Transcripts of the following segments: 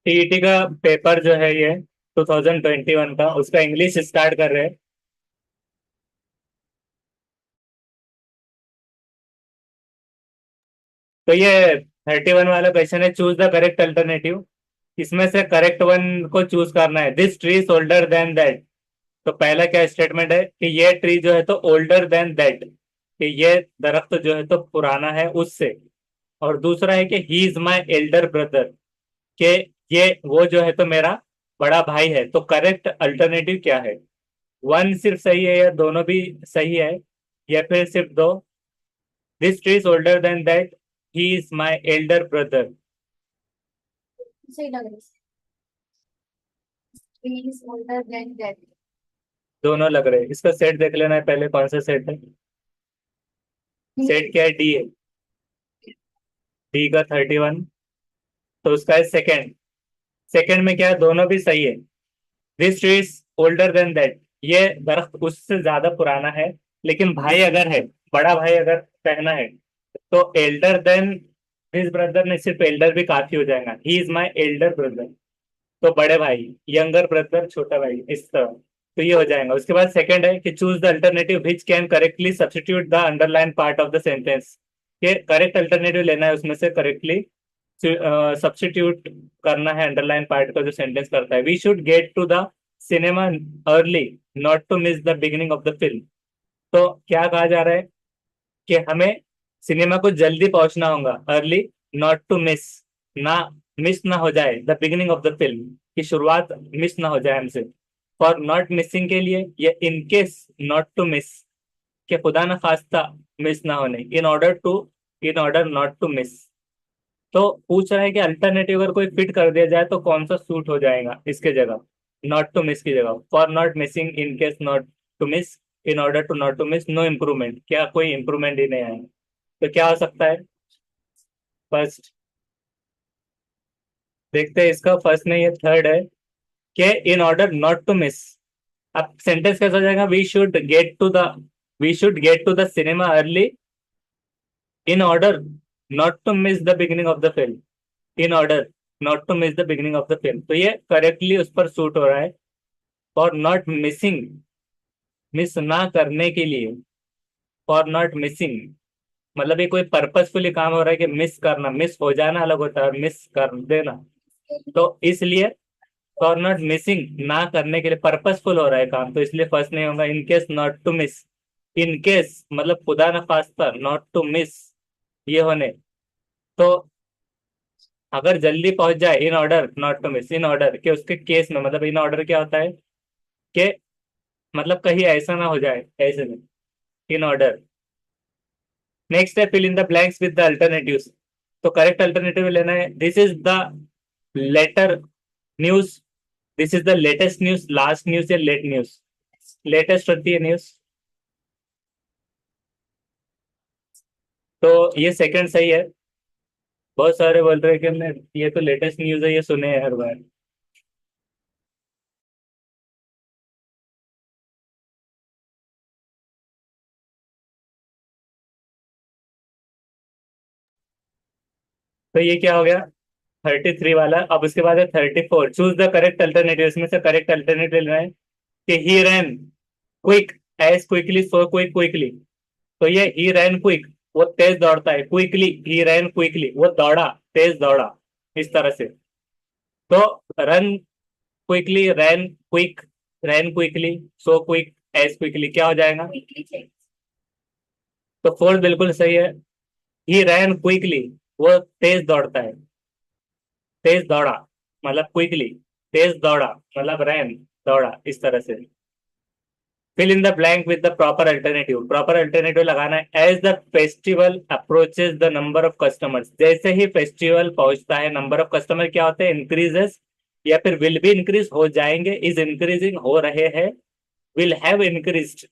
TET का paper जो है ये 2021 का, उसका इंग्लिश स्टार्ट कर रहे हैं। तो ये 31 वाला क्वेश्चन है, चूज द करेक्ट अल्टरनेटिव। इसमें से करेक्ट वन को चूज करना है। This tree is older than that. तो पहला क्या स्टेटमेंट है कि ये ट्री जो है तो ओल्डर देन दैट, कि ये दरख्त जो है तो पुराना है उससे। और दूसरा है कि he is my elder brother, कि ये वो जो है तो मेरा बड़ा भाई है। तो करेक्ट अल्टरनेटिव क्या है? वन सिर्फ सही है या दोनों भी सही है, या फिर सिर्फ दो? This tree is older than that, he is my elder brother. सही लग रहा है। He is older than that. दोनों लग रहे हैं। इसका सेट देख लेना है पहले, कौन सा सेट है। सेट क्या है? डी है। डी का 31, तो उसका है सेकेंड। सेकेंड में क्या है? दोनों भी सही है। This tree is older than that, ये दरख्त उससे ज्यादा पुराना है। लेकिन भाई अगर है, बड़ा भाई अगर कहना है, तो एल्डर देन दिस ब्रदर ने सिर्फ एल्डर भी काफी हो जाएगा। He is my elder brother, तो बड़े भाई, यंगर ब्रदर छोटा भाई, इस तरह। तो ये हो जाएगा। उसके बाद सेकंड है कि choose the alternative which can correctly substitute the underline part of the sentence. ये करेक्ट अल्टरनेटिव लेना है, उसमें से करेक्टली सब्स्टिट्यूट करना है अंडरलाइन पार्ट का जो सेंटेंस करता है। We should get to the cinema early, not to miss the beginning of the film. तो क्या कहा जा रहा है कि हमें सिनेमा को जल्दी पहुंचना होगा, अर्ली, नॉट टू मिस, ना मिस ना हो जाए the beginning of the film, की शुरुआत मिस ना हो जाए हमसे। फॉर नॉट मिसिंग के लिए, ये in case not to miss, के खुदा न खास्ता मिस ना होने, in order to, in order not to miss. तो पूछ रहा है कि अल्टरनेटिव अगर कोई फिट कर दिया जाए तो कौन सा सूट हो जाएगा इसके जगह, नॉट टू मिस की जगह। For not missing, in case not to miss, in order to not to miss, no improvement, क्या कोई इम्प्रूवमेंट ही नहीं आएगा। तो क्या हो सकता है? फर्स्ट। देखते हैं इसका, फर्स्ट नहीं है, थर्ड है कि in order not to miss. अब सेंटेंस कैसा हो जाएगा? We should get to the cinema early in order not to miss the beginning of the film, in order not to miss the beginning of the film. तो ये correctly उस पर suit हो रहा है। फॉर नॉट मिसिंग, मिस ना करने के लिए। फॉर नॉट मिसिंग मतलब ये कोई पर्पसफुली काम हो रहा है कि मिस करना, मिस हो जाना अलग होता है, मिस कर देना। तो इसलिए फॉर नॉट मिसिंग, ना करने के लिए पर्पसफुल हो रहा है काम, तो इसलिए फर्स्ट नहीं होगा। In case not to miss, in case मतलब खुदा न खास्ता, नॉट टू मिस ये होने। तो अगर जल्दी पहुंच जाए, in order not to miss, in order के उसके केस में, मतलब इन ऑर्डर क्या होता है कि मतलब कहीं ऐसा ना हो जाए, ऐसे में, इन ऑर्डर। नेक्स्ट है fill in the blanks with the alternatives. तो करेक्ट अल्टरनेटिव लेना है। This is the later news, this is the latest news, last news या लेट न्यूज? लेटेस्ट होती है न्यूज, तो ये सेकंड सही है। बहुत सारे बोल रहे हैं कि हमने ये तो लेटेस्ट न्यूज है, ये सुने हैं हर बार। तो ये क्या हो गया? 33 वाला। अब उसके बाद है 34, चूज द करेक्ट अल्टरनेटिव। इसमें से करेक्ट अल्टरनेटिव लेना है कि he ran quick as quickly so quick quickly. तो ये ही रैन क्विक, वो तेज दौड़ता है, क्विकली ही रैन क्विकली वो दौड़ा, तेज दौड़ा, इस तरह से। तो run quickly, ran quick, ran quickly, so quick, as quickly, क्या हो जाएगा? तो फोर्थ बिल्कुल सही है। ही रैन क्विकली, वो तेज दौड़ता है, तेज दौड़ा मतलब क्विकली, तेज दौड़ा मतलब रैन, दौड़ा, इस तरह से। Fill in the blank with the proper alternative. Proper alternative लगाना है। As the festival approaches the number of customers, जैसे ही फेस्टिवल पहुंचता है, नंबर ऑफ कस्टमर क्या होते हैं? इंक्रीजेस, या फिर विल बी इंक्रीज हो जाएंगे, इज इंक्रीजिंग हो रहे हैं, विल हैव इंक्रीज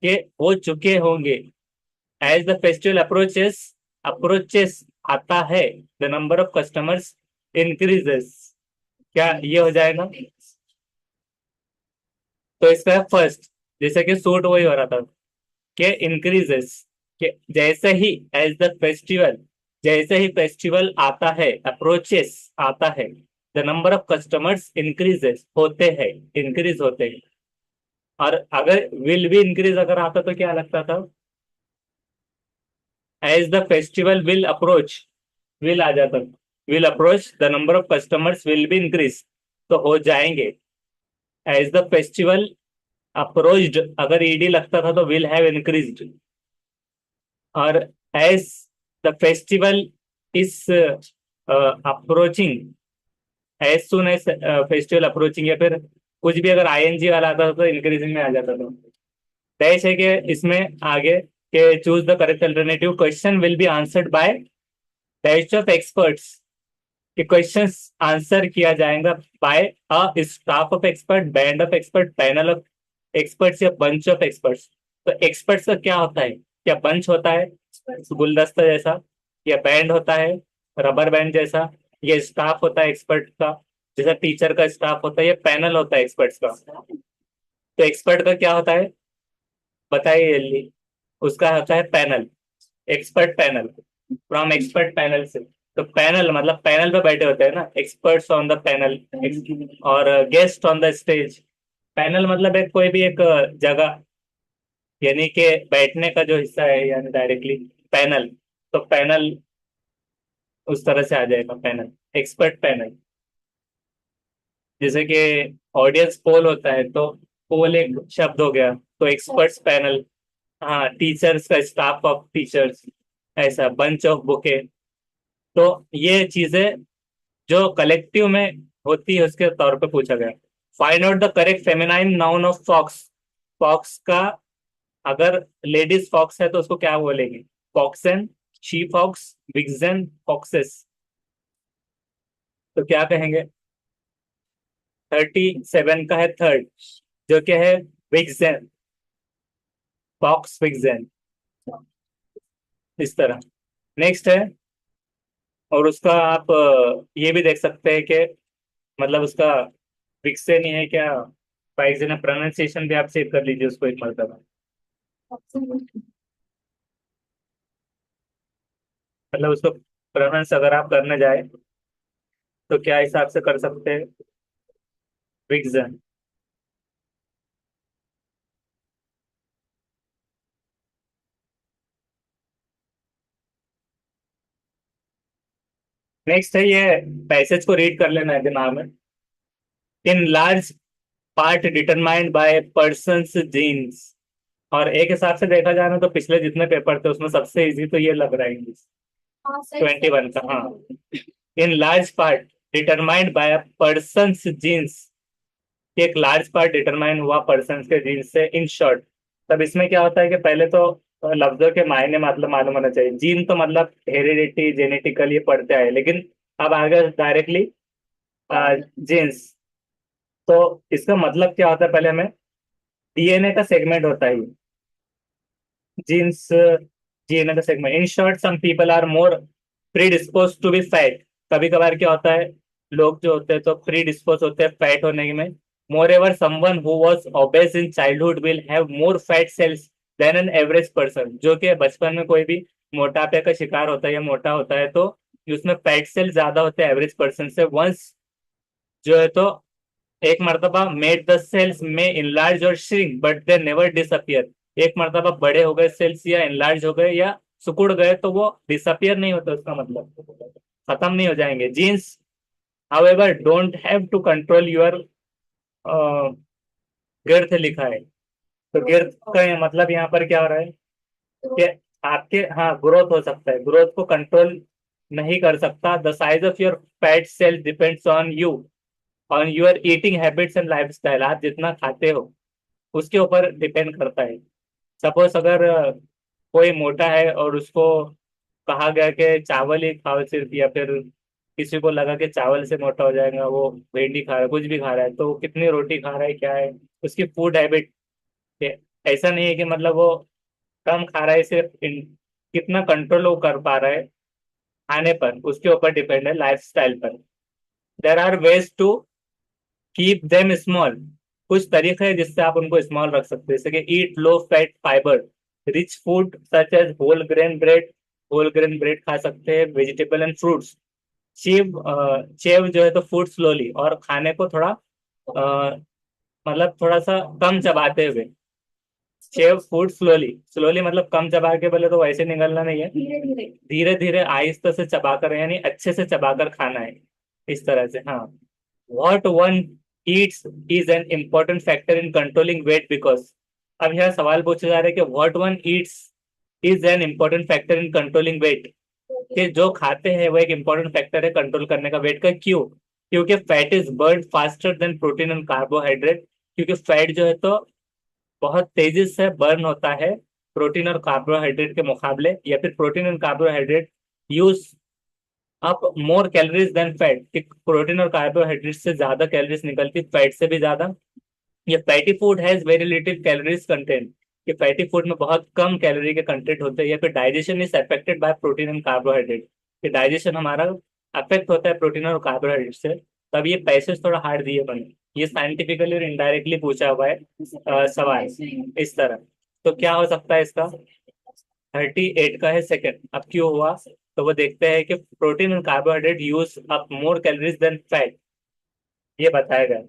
के हो चुके होंगे। As the festival approaches, approaches आता है, the number of customers increases, क्या ये हो जाएगा? तो इसका फर्स्ट, जैसे कि सूट वही हो रहा था कि इंक्रीजेस, कि जैसे ही, एज द फेस्टिवल, जैसे ही फेस्टिवल आता है, अप्रोचेस आता है, the number of customers increases, होते हैं, इंक्रीज होते हैं। और अगर विल भी इंक्रीज अगर आता तो क्या लगता था? As the festival will approach, will आ जाता, will approach the number of customers will be increase, तो हो जाएंगे। एज द फेस्टिवल अप्रोच्ड, अगर ईडी लगता था तो विल हैव इंक्रीज्ड। और as the festival is approaching, as soon as festival approaching, या फिर कुछ भी अगर आईएनजी वाला आता था तो इंक्रीजिंग में आ जाता था। तय है कि इसमें आगे के choose the correct alternative, question will be answered by batch of experts, कि क्वेश्चन आंसर किया जाएगा by a staff of expert, band of expert, panel of experts या बंच ऑफ एक्सपर्ट्स। तो एक्सपर्ट्स का क्या होता है? क्या बंच होता है गुलदस्ता जैसा, या बैंड होता है रबर बैंड जैसा, या स्टाफ होता है एक्सपर्ट का जैसा टीचर का स्टाफ होता है, या पैनल होता है एक्सपर्ट्स का? तो एक्सपर्ट का क्या होता है बताइए जल्दी। उसका होता है panel, expert panel, from expert panel से। तो पैनल मतलब पैनल पे बैठे होते हैं ना, एक्सपर्ट्स ऑन द पैनल और guest on the stage. Panel मतलब एक कोई भी एक जगह, यानी कि बैठने का जो हिस्सा है, यानी डायरेक्टली पैनल। तो पैनल उस तरह से आ जाएगा, पैनल, एक्सपर्ट पैनल। जैसे कि ऑडियंस पोल होता है, तो पोल एक शब्द हो गया, तो एक्सपर्ट्स पैनल। हाँ, टीचर्स का स्टाफ ऑफ टीचर्स, ऐसा बंच ऑफ बुके। तो ये चीजें जो कलेक्टिव में होती है उसके तौर पे पूछा गया। Find out the correct feminine noun of fox, fox का अगर लेडीज फॉक्स है तो उसको क्या बोलेंगे? Foxen, she fox, vixen, foxes. तो क्या कहेंगे? 37 का है थर्ड, जो क्या है? विक्सन, फॉक्स विक्सन, इस तरह। नेक्स्ट है, और उसका आप ये भी देख सकते हैं कि मतलब उसका विक्सन ही है क्या, पाइजन है, प्रोनाउंसिएशन भी आप चेक कर लीजिए उसको एक मरतबा। मतलब उसको प्रोनाउंस अगर आप करने जाए तो क्या हिसाब से कर सकते हैं? विक्सन। नेक्स्ट है, ये पैसेज को रीड कर लेना है दिमाग में। In large part determined by person's genes. और एक हिसाब से देखा जाए ना तो पिछले जितने पेपर थे उसमें सबसे इजी तो ये लग रहा है इंग्लिश, 21 का। हाँ, in large part determined by person's genes, एक लार्ज पार्ट डिटरमाइन हुआ पर्सन के जीन्स से, इन शॉर्ट। तब इसमें क्या होता है कि पहले तो लफ्जों के मायने मतलब मालूम होना चाहिए। जीन तो मतलब हेरिडिटी, जेनेटिकल, ये पढ़ते आए, लेकिन अब आगे डायरेक्टली जीन्स। तो इसका मतलब क्या होता है, पहले हमें डीएनए का सेगमेंट होता है जीन्स, डीएनए का segment. In short some people are more predispose to be fat. कभी कभार क्या होता है, लोग जो होते हैं तो प्री डिस्पोज होते हैं फैट होने में। Moreover someone who was obese in childhood will have more fat cells than an average person. जो कि बचपन में कोई भी मोटापे का शिकार होता है या मोटा होता है तो उसमें फैट सेल ज्यादा होते हैं एवरेज पर्सन से। वंस जो है तो एक मर्तबा मेड द सेल्स में इनलार्ज और shrink but they never disappear. एक मर्तबा बड़े हो गए सेल्स या इनलार्ज हो गए या सिकुड़ गए तो वो डिसअपियर नहीं होता, उसका मतलब खत्म नहीं हो जाएंगे। Genes however don't have to control your girth लिखा है। तो girth का ये मतलब यहाँ पर क्या हो रहा है कि आपके, हाँ, ग्रोथ हो सकता है, ग्रोथ को कंट्रोल नहीं कर सकता। The size of your fat cell depends on you, on your eating habits and lifestyle. आप जितना खाते हो उसके ऊपर डिपेंड करता है। सपोज अगर कोई मोटा है और उसको कहा गया कि चावल ही खाओ सिर्फ, या फिर किसी को लगा कि चावल से मोटा हो जाएगा, वो भिंडी खा रहा है, कुछ भी खा रहा है, तो वो कितनी रोटी खा रहा है, क्या है उसकी फूड हैबिट। ऐसा नहीं है कि मतलब वो कम खा रहा है, सिर्फ कितना कंट्रोल वो कर पा रहा है खाने पर, उसके ऊपर डिपेंड है, लाइफस्टाइल पर। There are ways to keep them small. कुछ तरीके हैं जिससे आप उनको स्मॉल रख सकते हैं, जैसे कि eat low fat fibre rich food such as whole grain bread, whole grain bread खा सकते हैं, वेजिटेबल एंड फ्रूट्स। चेव जो है तो फूड स्लोली, और खाने को थोड़ा मतलब थोड़ा सा कम चबाते हुए। चेव फूड स्लोली, स्लोली मतलब कम चबा के, बोले तो वैसे निगलना नहीं है, धीरे धीरे। धीरे धीरे आहिस्ते से चबाकर, यानी अच्छे से चबाकर खाना है, इस तरह से। हाँ। What one eats is an important factor in controlling weight because. अब यह सवाल पूछा जा रहा है कि what one eats is an important factor in controlling weight, कि जो खाते हैं वो एक इम्पोर्टेंट फैक्टर है कंट्रोल करने का वेट का। क्यों? क्योंकि fat is burn faster than protein and carbohydrate, क्योंकि फैट जो है तो बहुत तेजी से बर्न होता है प्रोटीन और कार्बोहाइड्रेट के मुकाबले, या फिर protein and carbohydrate use up more calories than fat, कि प्रोटीन और कार्बोहाइड्रेट से ज्यादा कैलोरीज निकलती, फैट से भी ज्यादा। ये fatty food has very little calories content, कि फैटी फूड में बहुत कम कैलोरी के कंटेंट होते हैं, या फिर digestion is affected by protein and carbohydrate, कि डाइजेशन हमारा अफेक्ट होता है प्रोटीन और कार्बोहाइड्रेट से। तब ये पैसेज थोड़ा हार्ड दिए बने, ये साइंटिफिकली और इनडायरेक्टली पूछा हुआ है सवाल इस तरह। तो क्या हो सकता है इसका? 38 का है सेकंड। अब क्यों हुआ? तो वो देखते हैं कि protein and carbohydrate use up more calories than fat, ये बताया गया।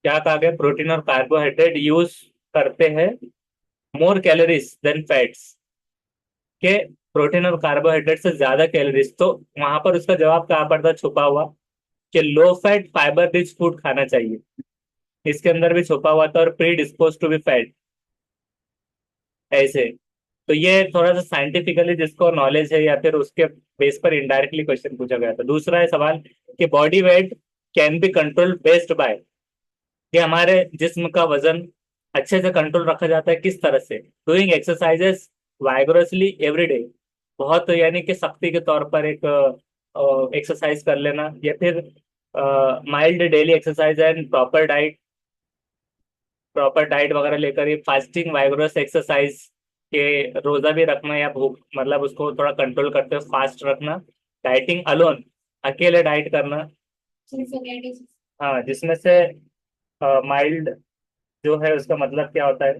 क्या कहा गया? प्रोटीन और कार्बोहाइड्रेट यूज करते हैं मोर कैलोरीज देन फैट्स, के प्रोटीन और कार्बोहाइड्रेट से ज्यादा कैलोरीज। तो वहां पर उसका जवाब कहाँ पर था छुपा हुआ, कि low fat fibre rich food खाना चाहिए, इसके अंदर भी छुपा हुआ था, और predispose to be fat, ऐसे। तो ये थोड़ा सा साइंटिफिकली जिसको नॉलेज है, या फिर उसके बेस पर इनडायरेक्टली क्वेश्चन पूछा गया था। दूसरा है सवाल कि body weight can be control based by, कि हमारे जिस्म का वजन अच्छे से कंट्रोल रखा जाता है किस तरह से? डूइंग एक्सरसाइजेस वाइगोरसली एवरी डे, बहुत यानी कि सख्ती के तौर पर एक एक्सरसाइज कर लेना, या फिर mild daily exercise and proper diet वगैरह लेकर, ये फास्टिंग वाइगोरस एक्सरसाइज के रोजा भी रखना, या भूख मतलब उसको थोड़ा कंट्रोल करते हुए फास्ट रखना। डाइटिंग अलोन, अकेले डाइट करना। हाँ, जिसमें से माइल्ड जो है उसका मतलब क्या होता है?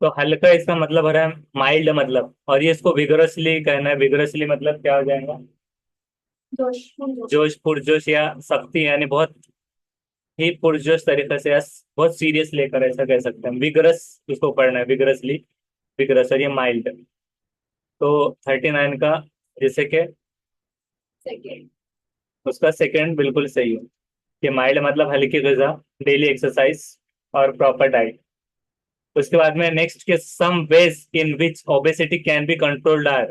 तो हल्का इसका मतलब हो रहा है माइल्ड मतलब, और ये इसको विगरसली कहना है। विगरसली मतलब क्या हो जाएगा? जोश जोश। जोश पुरजोश या सख्ती, यानी बहुत ही पुरजोश तरीके से, या बहुत सीरियस लेकर, ऐसा कह सकते हैं। विगरस उसको पढ़ना है, विगरसली, विगरस, और ये माइल्ड। तो 39 का जैसे कि सेकेंड। उसका सेकंड बिल्कुल सही है, कि माइल्ड मतलब हल्की गजा, डेली एक्सरसाइज और प्रॉपर डाइट। उसके बाद में नेक्स्ट के some ways in which obesity can be controlled are,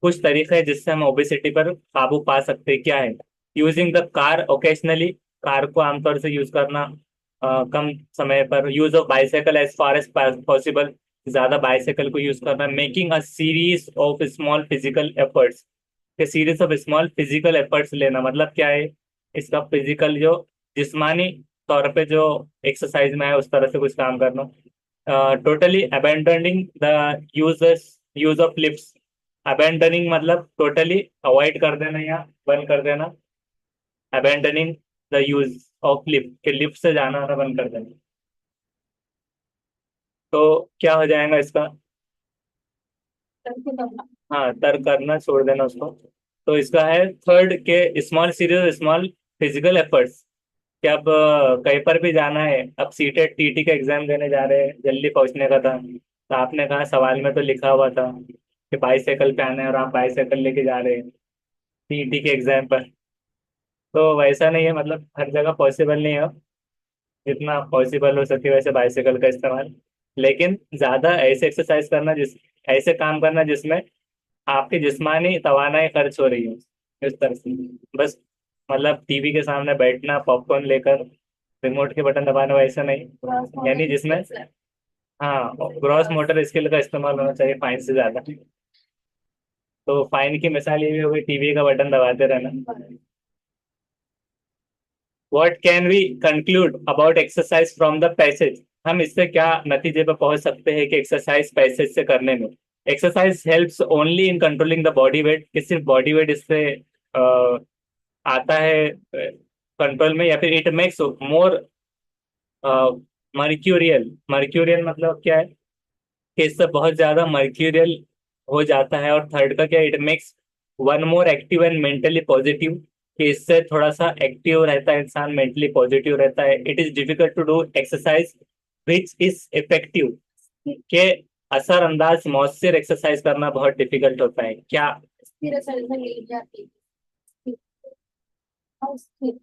कुछ तरीके हैं जिससे हम ओबेसिटी पर काबू पा सकते हैं। क्या है? Using the car occasionally, car को आमतौर से यूज करना कम समय पर। Use of bicycle as far as possible, ज्यादा बाइसाइकिल को यूज करना। Making a series of small physical efforts, के series of small physical efforts लेना, मतलब क्या है इसका? फिजिकल जो जिस्मानी तौर पे जो एक्सरसाइज में है उस तरह से कुछ काम करना। Totally abandoning the use of lifts, abandoning मतलब टोटली अवॉइड कर देना या बंद कर देना। Abandoning the use of lift, के लिफ्ट से जाना आना बंद कर देना। तो क्या हो जाएगा इसका? हाँ, तर्क करना छोड़ देना उसको। तो इसका है थर्ड के small series small physical efforts, कि अब कहीं पर भी जाना है, अब सीटेट टीटी का एग्जाम देने जा रहे हैं, जल्दी पहुंचने का था, तो आपने कहा सवाल में तो लिखा हुआ था कि बाईसाइकिल पे आना है, और आप बाईसाइकिल लेके जा रहे हैं टीटी के एग्जाम पर। तो वैसा नहीं है, मतलब हर जगह पॉसिबल नहीं है, जितना पॉसिबल हो सके वैसे बाईसाइकिल का इस्तेमाल। लेकिन ज्यादा ऐसे एक्सरसाइज करना, जिस ऐसे काम करना जिसमें आपकी जिस्मानी तवानाई खर्च हो रही है, इस तरह से। बस मतलब टीवी के सामने बैठना, पॉपकॉर्न लेकर रिमोट के बटन दबाना, वैसा नहीं, यानी जिसमें हाँ ग्रॉस मोटर स्किल का इस्तेमाल होना चाहिए फाइन से ज्यादा। तो फाइन की मिसाल ये भी हो गई टीवी का बटन दबाते रहना। What can we conclude about exercise from the passage, हम इससे क्या नतीजे पर पहुंच सकते हैं कि एक्सरसाइज पैसेज से करने में? Exercise helps only in controlling the body weight, कि सिर्फ बॉडी वेट इससे आता है कंट्रोल में, या फिर it makes more mercurial. Mercurial मतलब क्या है कि इससे बहुत ज्यादा मर्क्यूरियल हो जाता है। और थर्ड का क्या, it makes one more active and mentally positive, कि इससे थोड़ा सा एक्टिव रहता है इंसान, मेंटली पॉजिटिव रहता है। It is difficult to do exercise which is effective, के असरअंदाज मौसर एक्सरसाइज करना बहुत डिफिकल्ट होता है क्या। मेरा सर में लेट जाती है। और स्थिर।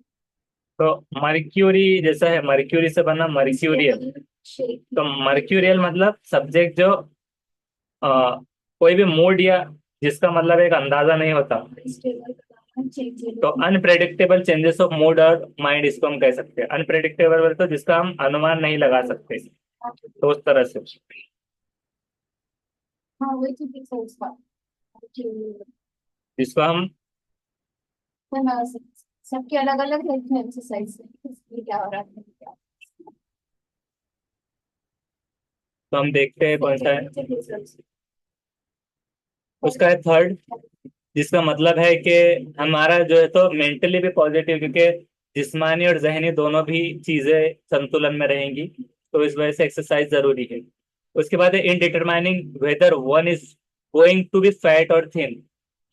तो मर्क्यूरी जैसा है, मर्क्यूरी से बना मर्क्यूरियल। शेप। तो मर्क्यूरियल मतलब सब्जेक्ट जो अ, कोई भी मूड या जिसका मतलब एक अंदाजा नहीं होता। स्टेबल बनाना चेंजेबल। तो अनप्रेडिक्टेबल चेंजेस ऑफ मूड और माइंड, इसको हम कह सकते हैं अनप्रेडिक्टेबल, तो जिसका हम अनुमान नहीं लगा सकते, तो उस तरह से। हाँ वही तो फिक्स है उसका। जिसको हम, बना सकते। सबके अलग अलग हेल्थ में एक्सरसाइज है, इसलिए क्या हो रहा है क्या। तो हम देखते हैं कौन सा है। रिजल्ट। उसका है थर्ड, जिसका मतलब है कि हमारा जो है तो मेंटली भी पॉजिटिव, क्योंकि जिस्मानी और जहनी दोनों भी चीजें संतुलन में रहेंगी, तो इस वजह से एक्सरसाइज जरूरी है। उसके बाद है in determining whether one is going to be fat और थिन,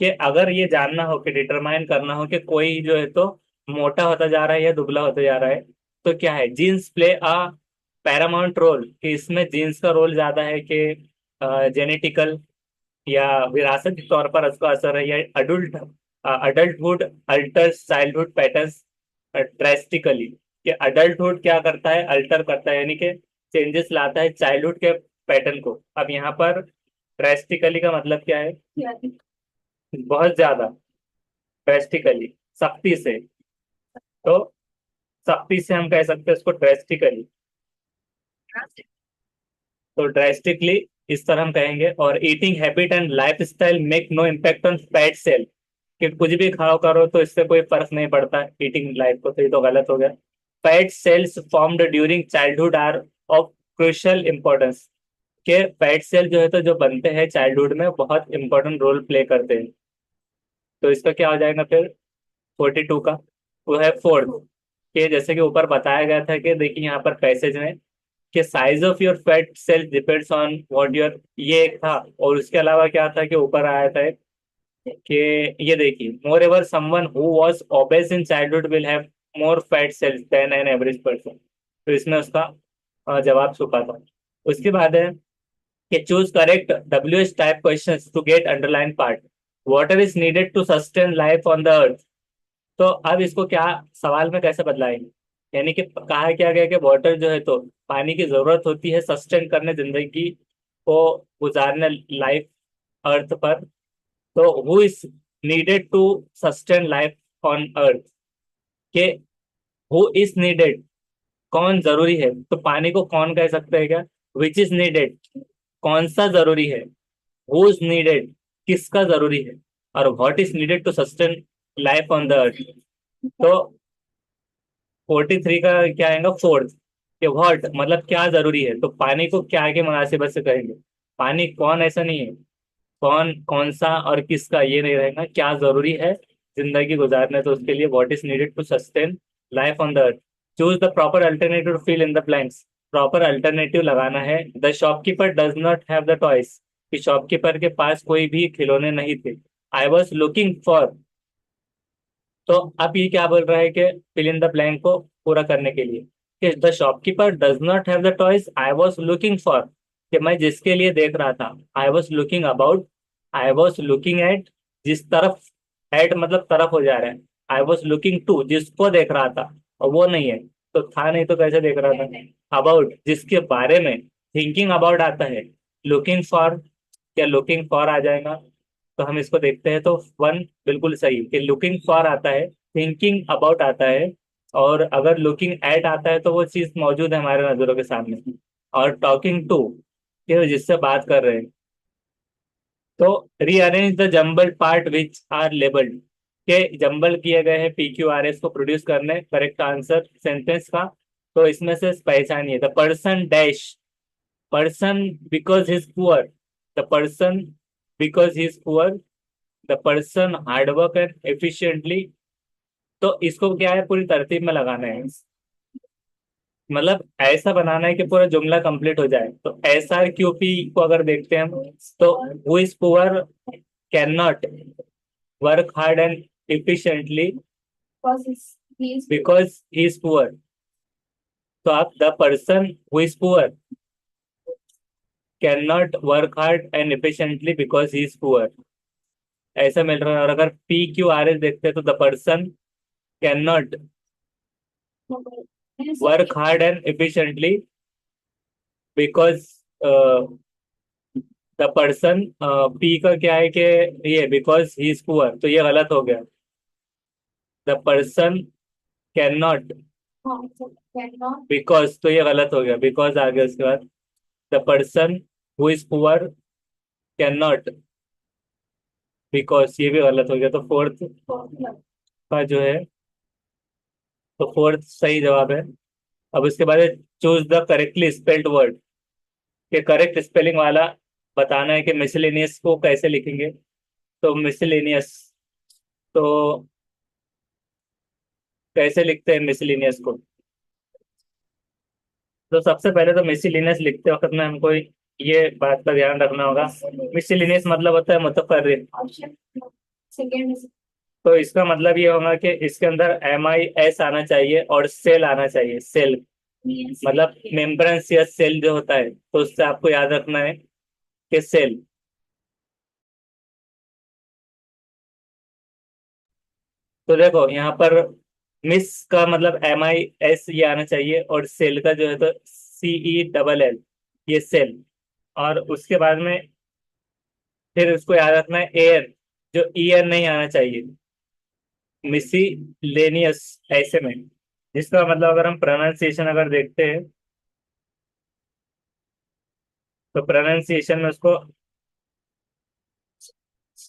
कि अगर ये जानना हो, कि डिटरमाइन करना हो कि कोई जो है तो मोटा होता जा रहा है या दुबला होता जा रहा है, तो क्या है, genes play a paramount role, कि इसमें जीन्स का रोल ज्यादा है, कि जेनेटिकल या विरासत के तौर पर उसका असर है, या adulthood altars childhood patterns drastically, कि अडल्टहुड क्या करता है, अल्टर करता है, यानी कि चेंजेस लाता है चाइल्डहुड के पैटर्न को। अब यहाँ पर ड्रेस्टिकली का मतलब क्या है, बहुत ज्यादा, ड्रेस्टिकली सख्ती से। तो सख्ती से हम कह सकते हैं उसको ड्रेस्टिकली, तो ड्रेस्टिकली इस तरह हम कहेंगे। और eating habit and life style make no impact on fat cell, कि कुछ भी खाओ करो तो इससे कोई फर्क नहीं पड़ता ईटिंग लाइफ को, तो ये तो गलत हो गया। Fat cells formed during childhood are of crucial importance, के फैट सेल जो है तो जो बनते हैं चाइल्डहुड में बहुत इंपॉर्टेंट रोल प्ले करते हैं। तो इसका क्या हो जाएगा फिर 42 का, वो है फोर्थ, कि जैसे कि ऊपर बताया गया था कि देखिए यहाँ पर पैसेज में कि size of your fat cell depends on what your, ये एक था। और उसके अलावा क्या था कि ऊपर आया था कि ये देखिए, moreover someone who was obese in childhood will have more fat cells than an average person. तो इसमें उसका जवाब छुपा था। उसके बाद है कि choose correct WH type questions to get underline part, water is needed to sustain life on the earth. तो अब इसको क्या सवाल में कैसे बदलाएंगे, यानी कि कहा क्या गया कि वाटर जो है तो पानी की जरूरत होती है सस्टेन करने, जिंदगी को गुजारने लाइफ अर्थ पर। तो who is needed to sustain life on earth, के हु इज नीडेड, कौन जरूरी है, तो पानी को कौन कह सकते हैं क्या, विच इज नीडेड, कौन सा जरूरी है, हु इज नीडेड, किसका जरूरी है, और what is needed to sustain life on the earth. तो 43 का क्या आएगा, फोर्थ, कि व्हाट मतलब क्या जरूरी है, तो पानी को क्या के मुनासिबत से कहेंगे, पानी कौन ऐसा नहीं है, कौन कौन सा और किसका ये नहीं रहेगा, क्या जरूरी है जिंदगी गुजारने, तो उसके लिए what is needed to sustain life on the earth. Choose the proper alternative to fill in the blanks, proper alternative लगाना है। The shopkeeper does not have the toys, कि शॉपकीपर के पास कोई भी खिलौने नहीं थे। आई वॉज लुकिंग फॉर, तो अब ये क्या बोल रहा है कि फिल इन द ब्लैंक को पूरा करने के लिए, कि the shopkeeper does not have the toys I was looking for, कि मैं जिसके लिए देख रहा था, I was looking about, I was looking at, जिस तरफ, एट मतलब तरफ हो जा रहा है, आई वॉज लुकिंग टू जिसको देख रहा था, और वो नहीं है तो था नहीं, तो कैसे देख रहा था, अबाउट जिसके बारे में, थिंकिंग अबाउट आता है, लुकिंग फॉर, क्या लुकिंग फॉर आ जाएगा। तो हम इसको देखते हैं तो वन बिल्कुल सही, कि लुकिंग फॉर आता है, थिंकिंग अबाउट आता है, और अगर लुकिंग एट आता है तो वो चीज मौजूद है हमारे नजरों के सामने, और टॉकिंग टू, कि जिससे बात कर रहे हैं। तो rearrange the jumbled part which are labelled, के जंबल किए गए हैं PQRS को प्रोड्यूस करने करेक्ट आंसर सेंटेंस का। तो इसमें से पहचानिए, the person dash, person because he is poor, the person because he is poor the person hard work and efficiently. तो इसको क्या है, पूरी तरतीब में लगाना है, मतलब ऐसा बनाना है कि पूरा जुमला कंप्लीट हो जाए। तो एस आर क्यू पी को अगर देखते हैं हम, तो who is poor can not work hard and efficiently he's because he is poor। तो आप the person who is poor can not work hard and efficiently because he is poor, ऐसा मिल रहा है। और अगर पी क्यू आर एस देखते हैं तो the person can not work hard and efficiently because the person, P का क्या है कि ये बिकॉज ही इज पुअर, तो ये गलत हो गया। The person can not cannot because, तो ये गलत हो गया, बिकॉज आ गया उसके बाद। The person who is poor can not because, ये भी गलत हो गया। तो फोर्थ का जो है, तो फोर्थ सही जवाब है। अब उसके बाद choose the correctly spelled word, के करेक्ट स्पेलिंग वाला बताना है कि मिसलेनियस को कैसे लिखेंगे। तो मिसलेनियस, तो कैसे लिखते हैं मिसलेनियस को? तो सबसे पहले तो मिसलेनियस लिखते वक्त में हमको ये बात का ध्यान रखना होगा, मिसलेनियस मतलब होता है मुतफर्रिक। option second is तो इसका मतलब ये होगा कि इसके अंदर एम आई एस आना चाहिए और सेल आना चाहिए, सेल yes मतलब मेम्ब्रेंस या सेल जो होता है, तो उससे आपको याद रखना है कि सेल। तो देखो यहाँ पर मिस का मतलब एम आई एस ये आना चाहिए, और सेल का जो है तो सी ई डबल एल, ये सेल। और उसके बाद में फिर उसको याद रखना है एयर, जो ई एन नहीं आना चाहिए, मिसी लेनियस ऐसे में। जिसका मतलब अगर हम प्रोनाउंसिएशन अगर देखते हैं, तो प्रोनाउंसिएशन में उसको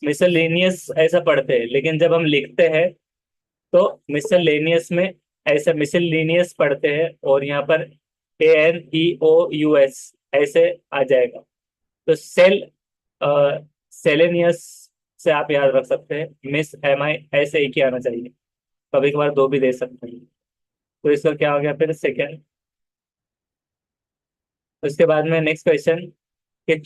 मिसलेनियस ऐसा पढ़ते हैं, लेकिन जब हम लिखते हैं तो मिसलेनियस में ऐसा मिसलेनियस पढ़ते हैं, और यहाँ पर ANEOUS ऐसे आ जाएगा। तो सेल, सेलेनियस से आप याद रख सकते हैं, मिस एम आई ऐसे एक ही आना चाहिए, कभी कभार दो भी दे सकते हैं। तो इसका क्या हो गया फिर सेकेंड। उसके बाद में नेक्स्ट क्वेश्चन, कि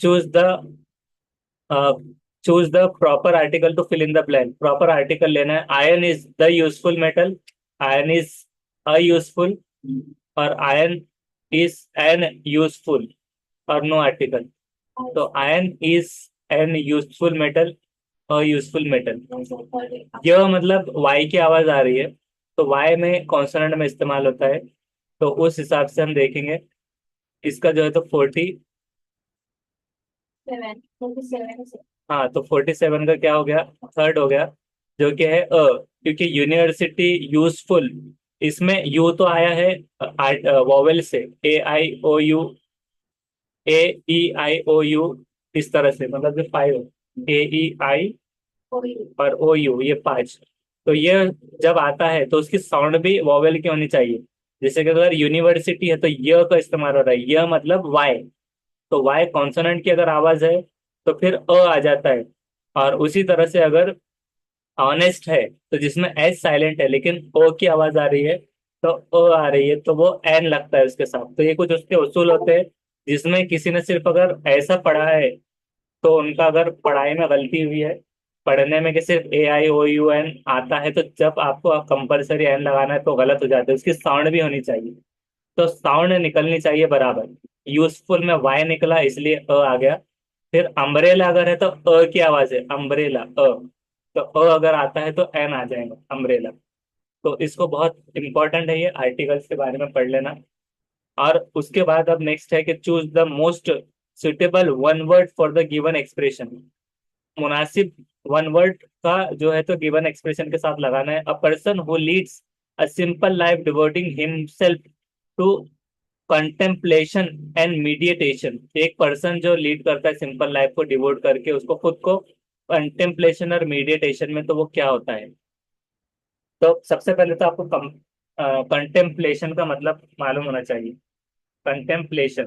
choose the proper article to fill in the blank. Proper article लेना है। Iron is the useful metal, iron is a useful, और आयरन इज एन यूजफुल, और नो आर्टिकल। तो iron is an useful metal, a useful metal. यह मतलब Y की आवाज आ रही है, तो वाई में कॉन्सोनेंट में इस्तेमाल होता है। तो उस हिसाब से हम देखेंगे, इसका जो है तो 47 हाँ, तो 47 का क्या हो गया, थर्ड हो गया, जो कि है क्योंकि यूनिवर्सिटी यूजफुल, इसमें यू तो आया है वॉवेल से, AIOU, इस तरह से, मतलब जो फाइव, AEI और OU, ये पांच। तो ये जब आता है तो उसकी साउंड भी वॉवेल की होनी चाहिए। जैसे कि अगर यूनिवर्सिटी है तो य का इस्तेमाल हो रहा है, य मतलब वाई, तो वाई कॉन्सोनेंट की अगर आवाज है तो फिर आ जाता है। और उसी तरह से अगर ऑनेस्ट है, तो जिसमें एस साइलेंट है लेकिन ओ की आवाज आ रही है, तो ओ आ रही है, तो वो एन लगता है उसके साथ। तो ये कुछ उसके उसूल होते हैं, जिसमें किसी ने सिर्फ अगर ऐसा पढ़ा है, तो उनका अगर पढ़ाई में गलती हुई है, पढ़ने में कि सिर्फ AIOUN आता है, तो जब आपको कंपलसरी एन लगाना है तो गलत हो जाता है। उसकी साउंड भी होनी चाहिए, तो साउंड निकलनी चाहिए बराबर। यूजफुल में वाई निकला इसलिए आ गया। फिर अम्ब्रेला अगर है तो की आवाज है, अम्ब्रेला तो अगर आता है तो एन आ जाएगा, अम्ब्रेला। तो इसको बहुत इंपॉर्टेंट है, ये आर्टिकल्स के बारे में पढ़ लेना। और उसके बाद अब नेक्स्ट है कि choose the most suitable one word for the given expression. मुनासिब वन वर्ड का जो है तो गिवन एक्सप्रेशन के साथ लगाना है। A person who leads a simple life devoting himself to contemplation and meditation. एक पर्सन जो लीड करता है सिंपल लाइफ को डिवोट करके उसको खुद को कंटेम्पलेशन और मीडिएटेशन में, तो वो क्या होता है? तो सबसे पहले तो आपको कंटेम्पलेशन का मतलब मालूम होना चाहिए। कंटेम्पलेशन,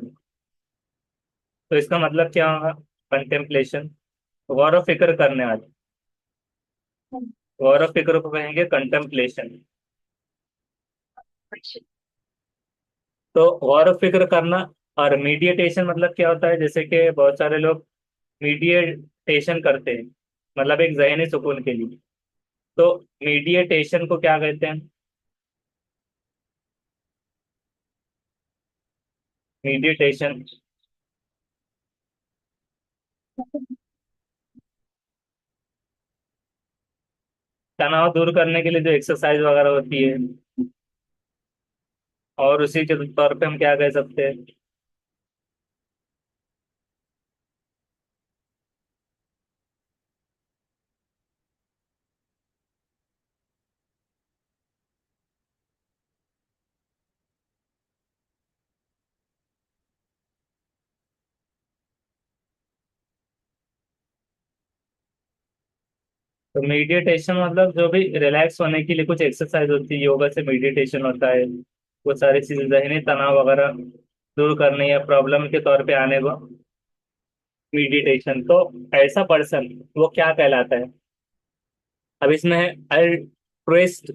तो इसका मतलब क्या होगा? कंटेम्पलेशन, गौर व फिक्र करने वाला। गौर और फिक्र को कहेंगे कंटेम्पलेशन। तो गौर और फिक्र करना। और मीडिएटेशन मतलब क्या होता है, जैसे कि बहुत सारे लोग मीडिएटेशन करते हैं, मतलब एक जहनी सुकून के लिए। तो मीडिएटेशन को क्या कहते हैं? मीडिएटेशन तनाव दूर करने के लिए जो एक्सरसाइज वगैरह होती है, और उसी के तौर पे हम क्या कह सकते हैं? तो मेडिटेशन मतलब जो भी रिलैक्स होने के लिए कुछ एक्सरसाइज होती है, योगा से मेडिटेशन होता है। वो सारी चीजें जहनी तनाव वगैरह दूर करने या प्रॉब्लम के तौर पे आने को मेडिटेशन। तो ऐसा पर्सन वो क्या कहलाता है? अब इसमें है अल्ट्रुइस्ट,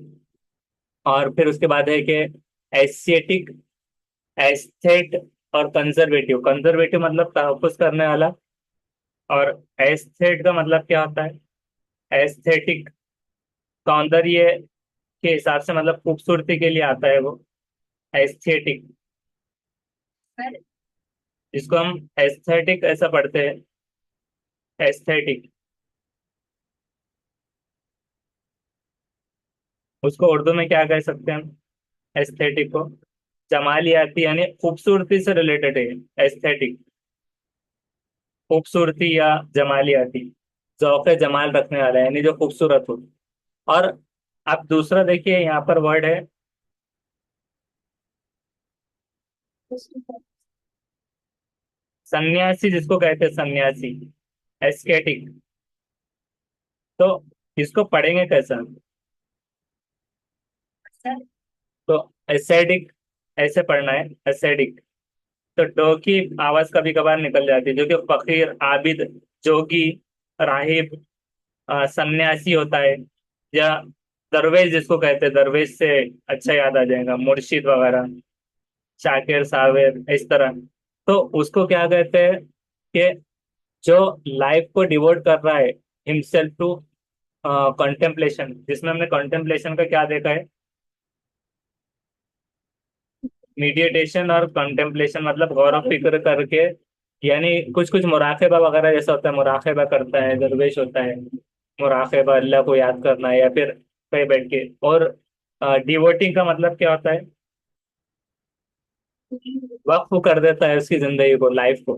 और फिर उसके बाद है कि एस्थेटिक, एस्थेट, और कंजर्वेटिव। कंजर्वेटिव मतलब तहफ्फुज करने वाला। और एस्थेट का मतलब क्या होता है? एस्थेटिक सौंदर्य के हिसाब से, मतलब खूबसूरती के लिए आता है वो, एस्थेटिक। जिसको हम एस्थेटिक ऐसा पढ़ते हैं, एस्थेटिक। उसको उर्दू में क्या कह सकते हैं हम? एस्थेटिक को जमालियाती, यानी खूबसूरती से रिलेटेड है एस्थेटिक। खूबसूरती या जमालियाती, जौक जमाल रखने वाला है, यानी जो खूबसूरत हो। और आप दूसरा देखिए, यहाँ पर वर्ड है सन्यासी, जिसको कहते हैं सन्यासी, एस्केटिक। तो इसको पढ़ेंगे कैसा? तो एसेडिक ऐसे पढ़ना है, एसेडिक। तो डो की आवाज कभी कभार निकल जाती है, जो कि फकीर, आबिद, जोगी, राहिब, सन्यासी होता है। या दरवेश जिसको कहते हैं, दरवेश से अच्छा याद आ जाएगा, मुर्शिद वगैरह, शाकिर, सावेर, इस तरह। तो उसको क्या कहते हैं कि जो लाइफ को डिवोट कर रहा है हिमसेल्फ टू कंटेम्पलेशन। जिसमें हमने कंटेम्पलेशन का क्या देखा है? मीडिएटेशन और कंटेम्पलेशन मतलब गौर और फिक्र करके, यानी कुछ कुछ मुराकबा वगैरह जैसा होता है, मुराकबा करता है, दरवेश होता है। मुराकबा अल्लाह को याद करना है, या फिर कहीं बैठ के। और डिवोटिंग का मतलब क्या होता है? वक्फ कर देता है उसकी जिंदगी को, लाइफ को।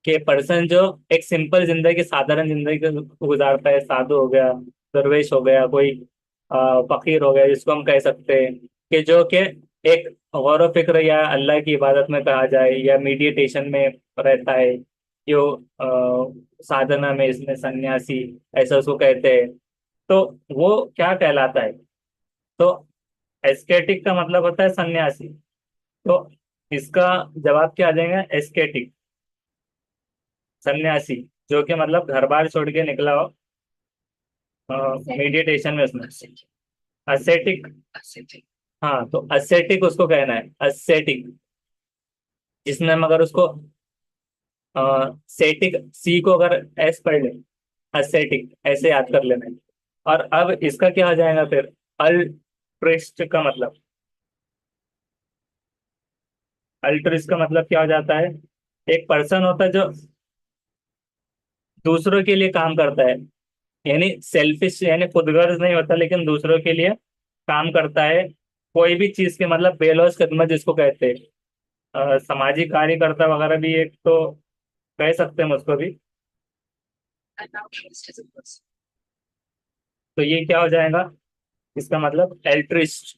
कि पर्सन जो एक सिंपल जिंदगी, साधारण जिंदगी गुजारता है, साधु हो गया, दरवेश हो गया, कोई फकीर हो गया, जिसको हम कह सकते हैं कि जो कि एक गौर व फिक्र या अल्लाह की इबादत में कहा जाए, या मेडिटेशन में रहता है, जो साधना में, इसमें सन्यासी ऐसा उसको कहते हैं। तो वो क्या कहलाता है? तो एस्केटिक का मतलब होता है सन्यासी। तो इसका जवाब क्या आ जाएगा? एस्केटिक, सन्यासी, जो कि मतलब घर बार छोड़ के निकला हो मेडिटेशन में, उसमें असेटिक। हाँ, तो असेटिक उसको कहना है, असेटिक। इसमें हम अगर उसको सेटिक, सी को अगर एस पढ़ ले, असेटिक ऐसे याद कर लेना है। और अब इसका क्या आ जाएगा फिर? अल्ट्रिस्ट का मतलब, अल्ट्रिस्ट का मतलब क्या हो जाता है? एक पर्सन होता है जो दूसरों के लिए काम करता है, यानी सेल्फिश, यानी खुदगर्ज नहीं होता, लेकिन दूसरों के लिए काम करता है। कोई भी चीज के, मतलब बेलौस खिदमत जिसको कहते हैं, सामाजिक कार्यकर्ता वगैरह भी एक तो कह सकते हैं उसको भी। तो ये क्या हो जाएगा? इसका मतलब एल्ट्रिस्ट,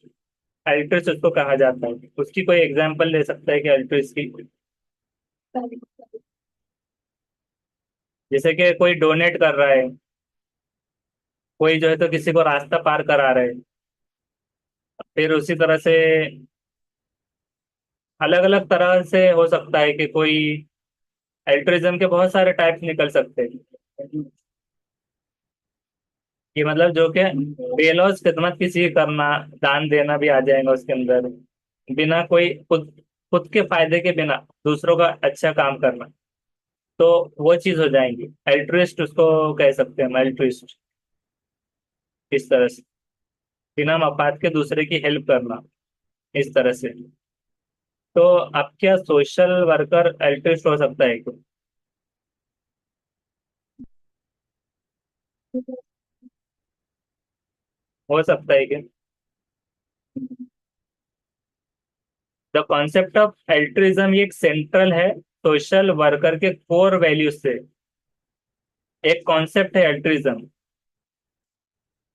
एल्ट्रिस्ट उसको कहा जाता है। उसकी कोई एग्जांपल ले सकता है कि एल्ट्रिस्ट की? जैसे कि कोई डोनेट कर रहा है, कोई जो है तो किसी को रास्ता पार करा रहा है। फिर उसी तरह से अलग अलग तरह से हो सकता है कि कोई, एल्ट्रिज्म के बहुत सारे टाइप्स निकल सकते हैं। ये मतलब जो कि बेलौस खिदमत किसी की करना, दान देना भी आ जाएगा उसके अंदर, बिना कोई खुद खुद के फायदे के बिना दूसरों का अच्छा काम करना, तो वो चीज हो जाएंगी। अल्ट्रुइस्ट उसको कह सकते हैं हम, अल्ट्रुइस्ट, इस तरह से, बिना मफाद के दूसरे की हेल्प करना, इस तरह से। तो अब क्या सोशल वर्कर अल्ट्रुइस्ट हो सकता है क्या? हो सकता है क्या? द कॉन्सेप्ट ऑफ एल्ट्रिज्म ये एक सेंट्रल है सोशल वर्कर के कोर वैल्यूज से, एक कॉन्सेप्ट है एल्ट्रिज्म।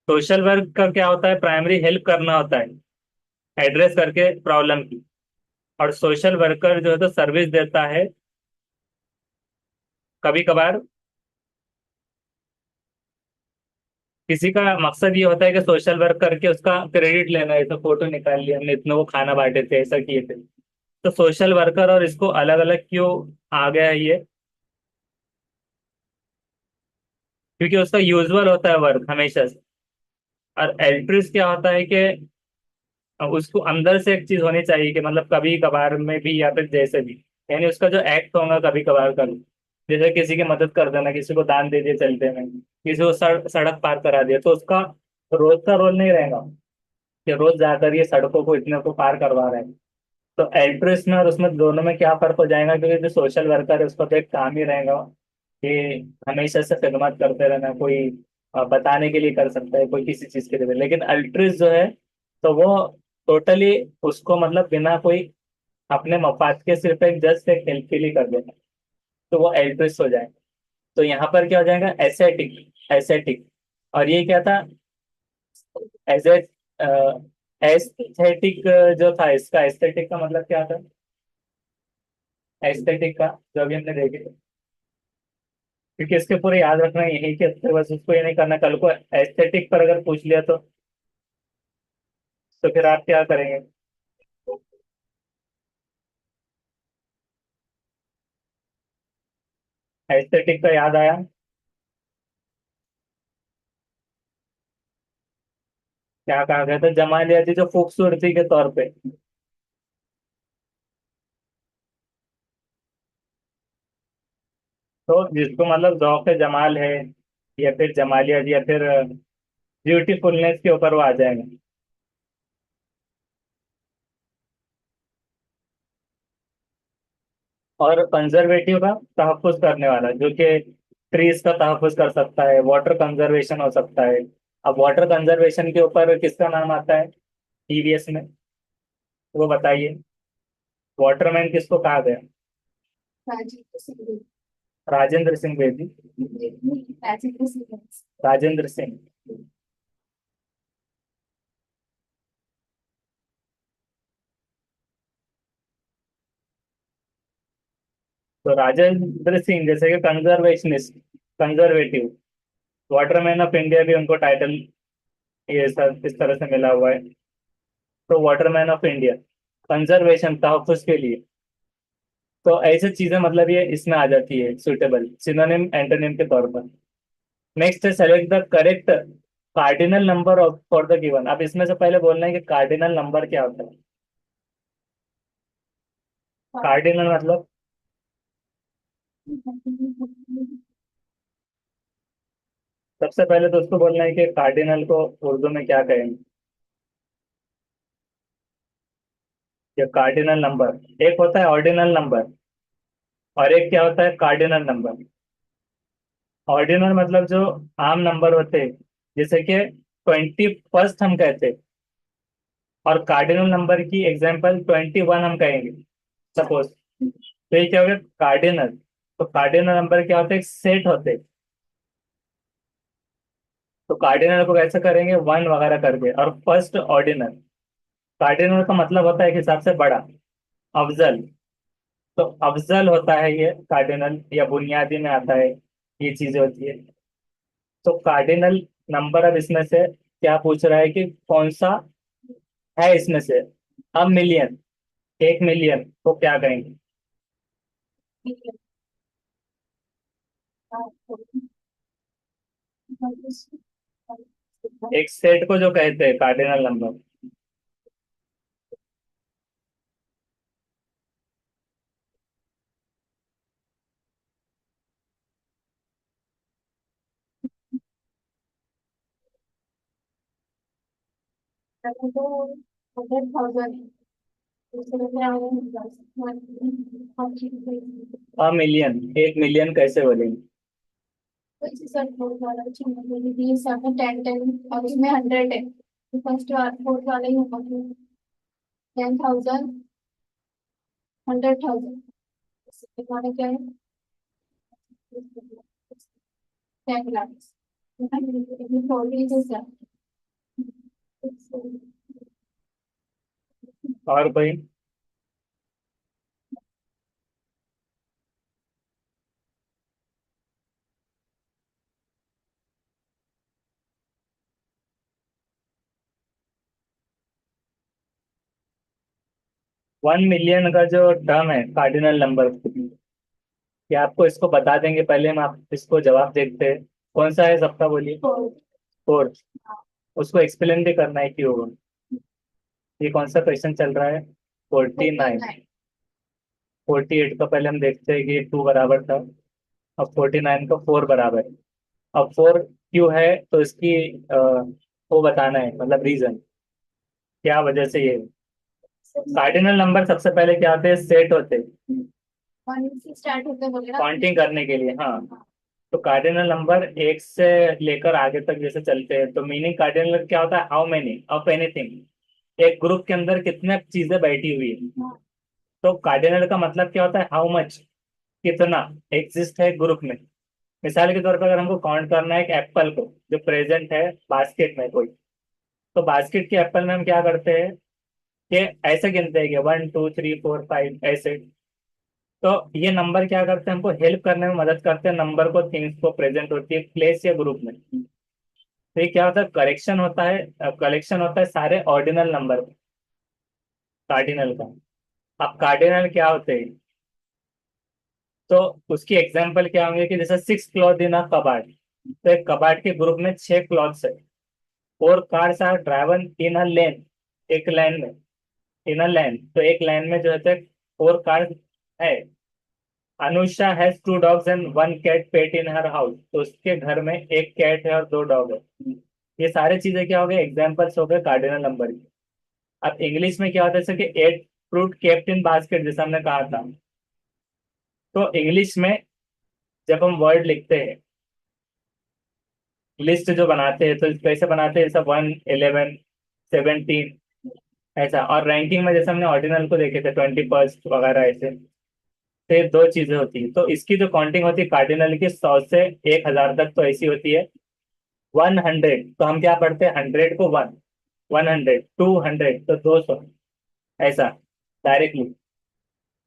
सोशल वर्क का क्या होता है? प्राइमरी हेल्प करना होता है, एड्रेस करके प्रॉब्लम की। और सोशल वर्कर जो है तो सर्विस देता है, कभी कभार किसी का मकसद ये होता है कि सोशल वर्क करके उसका क्रेडिट लेना है, तो फोटो निकाल लिया हमने, इतने को खाना बांटे थे, ऐसा किए थे। तो सोशल वर्कर और इसको अलग अलग क्यों आ गया है ये? क्योंकि उसका यूजुअल होता है वर्क हमेशा से। और एल्ट्रिस क्या होता है कि उसको अंदर से एक चीज होनी चाहिए कि मतलब कभी कभार में भी या फिर जैसे भी, यानी उसका जो एक्ट होगा कभी कभार का भी, जैसे किसी की मदद कर देना, किसी को दान दे दिए चलते में, किसी को सड़क पार करा दिया, तो उसका रोज का रोल नहीं रहेगा कि रोज जाकर ये सड़कों को इतने को पार करवा रहे हैं। तो एल्ट्रिस्ट में और उसमें दोनों में क्या फर्क हो जाएगा? क्योंकि जो सोशल वर्कर है उसका तो एक काम ही रहेगा कि हमेशा से खिदमत करते रहना, कोई बताने के लिए कर सकता है, कोई किसी चीज के लिए, लेकिन अल्ट्रिस्ट जो है तो वो टोटली उसको मतलब बिना कोई अपने मफाद के, सिर्फ एक जस्ट एक हेल्प के लिए कर देना, तो वो एल्ट्रिस्ट हो जाएगा। तो यहाँ पर क्या हो जाएगा? Ascetic, ascetic. और ये क्या था? एज ए एस्थेटिक जो था, इसका एस्थेटिक का मतलब क्या था? एस्थेटिक का जो अभी हमने देखे, क्योंकि इसके पूरे याद रखना यही कि इससे बस उसको ये नहीं करना, कल को एस्थेटिक पर अगर पूछ लिया तो फिर आप क्या करेंगे? एस्थेटिक का याद आया? क्या कहा गया था? जमालियाती जो खूबसूरती के तौर पे। तो जिसको मतलब जौक जमाल है, या फिर जमालियत, या फिर ब्यूटीफुलनेस के ऊपर वो आ जाएंगे। और कंजर्वेटिव का तहफ्फुज करने वाला, जो कि ट्रीज का तहफ्फुज कर सकता है, वाटर कंजर्वेशन हो सकता है। अब वाटर कंजर्वेशन के ऊपर किसका नाम आता है ईवीएस में? वो बताइए, वाटरमैन किसको कहा गया? राजेंद्र सिंह। राजेंद्र सिंह बेदी। राजेंद्र सिंह। राजेंद्र सिंह। तो राजेंद्र सिंह जैसे कि conservationist, conservative, Waterman of India भी उनको टाइटल ये सब इस तरह से मिला हुआ है। तो वाटरमैन ऑफ इंडिया, कंजर्वेशन, तहफ्फुज के लिए। तो ऐसी चीजें मतलब ये इसमें आ जाती है सुटेबल सिनोनिम एंटोनिम के तौर पर। नेक्स्ट है select the correct cardinal number of for the given. अब इसमें से पहले बोलना है कि कार्डिनल नंबर क्या होता है। कार्डिनल मतलब, सबसे पहले तो उसको बोलना है कि कार्डिनल को उर्दू में क्या कहेंगे, या कार्डिनल नंबर। एक होता है ऑर्डिनल नंबर, और एक क्या होता है? Cardinal number. ऑर्डिनल मतलब जो आम नंबर होते हैं, जैसे कि 21 हम कहते हैं, और कार्डिनल नंबर की एग्जांपल 21 हम कहेंगे सपोज। तो ये क्या हो गया? कार्डिनल। तो कार्डिनल नंबर क्या होते हैं? सेट होते हैं। तो कार्डिनल को कैसे करेंगे? वन वगैरह करके। और फर्स्ट ऑर्डिनल, कार्डिनल का मतलब होता है एक हिसाब से बड़ा, अफजल। तो अफजल होता है ये कार्डिनल, या बुनियादी में आता है, ये चीजें होती है। तो कार्डिनल नंबर अब इसमें से क्या पूछ रहा है कि कौन सा है इसमें से? अब मिलियन, 1 मिलियन को क्या कहेंगे? एक सेट को जो कहते हैं कार्डिनल नंबर। 100,000 मिलियन, 1 मिलियन कैसे बोलेंगे? टेन टेन और उसमें 100 है, फर्स्ट फोर्थ वाला ही होगा। 10,000, 100,000, हमारा क्या है? 10 लाख। और कोई? 1 मिलियन का जो टर्म है कार्डिनल नंबर, क्या आपको इसको बता देंगे? पहले हम आप इसको जवाब देखते हैं। कौन सा है सबका, बोलिए। फोर्थ। उसको एक्सप्लेन भी करना है क्यों होगा। ये कौन सा क्वेश्चन चल रहा है? 49। 48 का पहले हम देखते हैं कि 2 बराबर था। अब 49 का 4 बराबर है। अब 4 क्यों है तो इसकी वो बताना है, मतलब रीजन क्या वजह से ये। कार्डिनल नंबर सबसे पहले क्या होते हैं? सेट होते हैं वन से स्टार्ट होते बोले ना। काउंटिंग करने के लिए, हाँ। तो कार्डिनल नंबर एक से लेकर आगे तक जैसे चलते हैं, तो मीनिंग कार्डिनल क्या होता है? How many of anything. एक ग्रुप के अंदर कितने चीजें बैठी हुई है। तो कार्डिनल का मतलब क्या होता है? हाउ मच, कितना एग्जिस्ट है ग्रुप में। मिसाल के तौर पर अगर हमको काउंट करना है एक एप्पल को जो प्रेजेंट है बास्केट में कोई, तो बास्केट के एप्पल में हम क्या करते हैं कि ऐसे गिनते हैं कि 1 2 3 4 5 ऐसे। तो ये नंबर क्या करते हैं? हमको हेल्प करने में मदद करते हैं, नंबर को, थिंग्स को प्रेजेंट होती है प्लेस या ग्रुप में। तो ये क्या होता है? करेक्शन होता है, कलेक्शन होता है सारे ऑर्डिनल नंबर कार्डिनल का। अब कार्डिनल क्या होते हैं? तो उसकी एग्जांपल क्या होंगे कि जैसे 6 क्लॉथ इन अ कबाड़, तो एक कबाड़ के ग्रुप में 6 क्लॉथ्स है। 4 कार्स आर ड्राइवन इन अ लेन, एक लाइन में, इन अ लाइन, तो एक लाइन में जो है 4 कार्स है। Anusha has 2 dogs and 1 cat pet in her house, तो उसके घर में एक कैट है और 2 डॉग है। ये सारी चीजें क्या हो गए? एग्जाम्पल्स हो गए कार्डिनल नंबर की। अब इंग्लिश में क्या होता है जैसे कि 8 फ्रूट केप्ट इन बास्केट, जैसा हमने कहा था। तो इंग्लिश में जब हम वर्ड लिखते हैं, लिस्ट जो बनाते हैं, तो कैसे बनाते हैं? जैसे 1 11 17 ऐसा। और रैंकिंग में जैसे हमने ऑर्डिनल को देखे थे 21 वगैरह ऐसे। तो ये 2 चीजें होती है। तो इसकी जो काउंटिंग होती है कार्डिनल की, 100 से 1000 तक तो ऐसी होती है। 100 तो हम क्या पढ़ते हैं? 100 को 1, 100, 200 तो 200, ऐसा डायरेक्टली।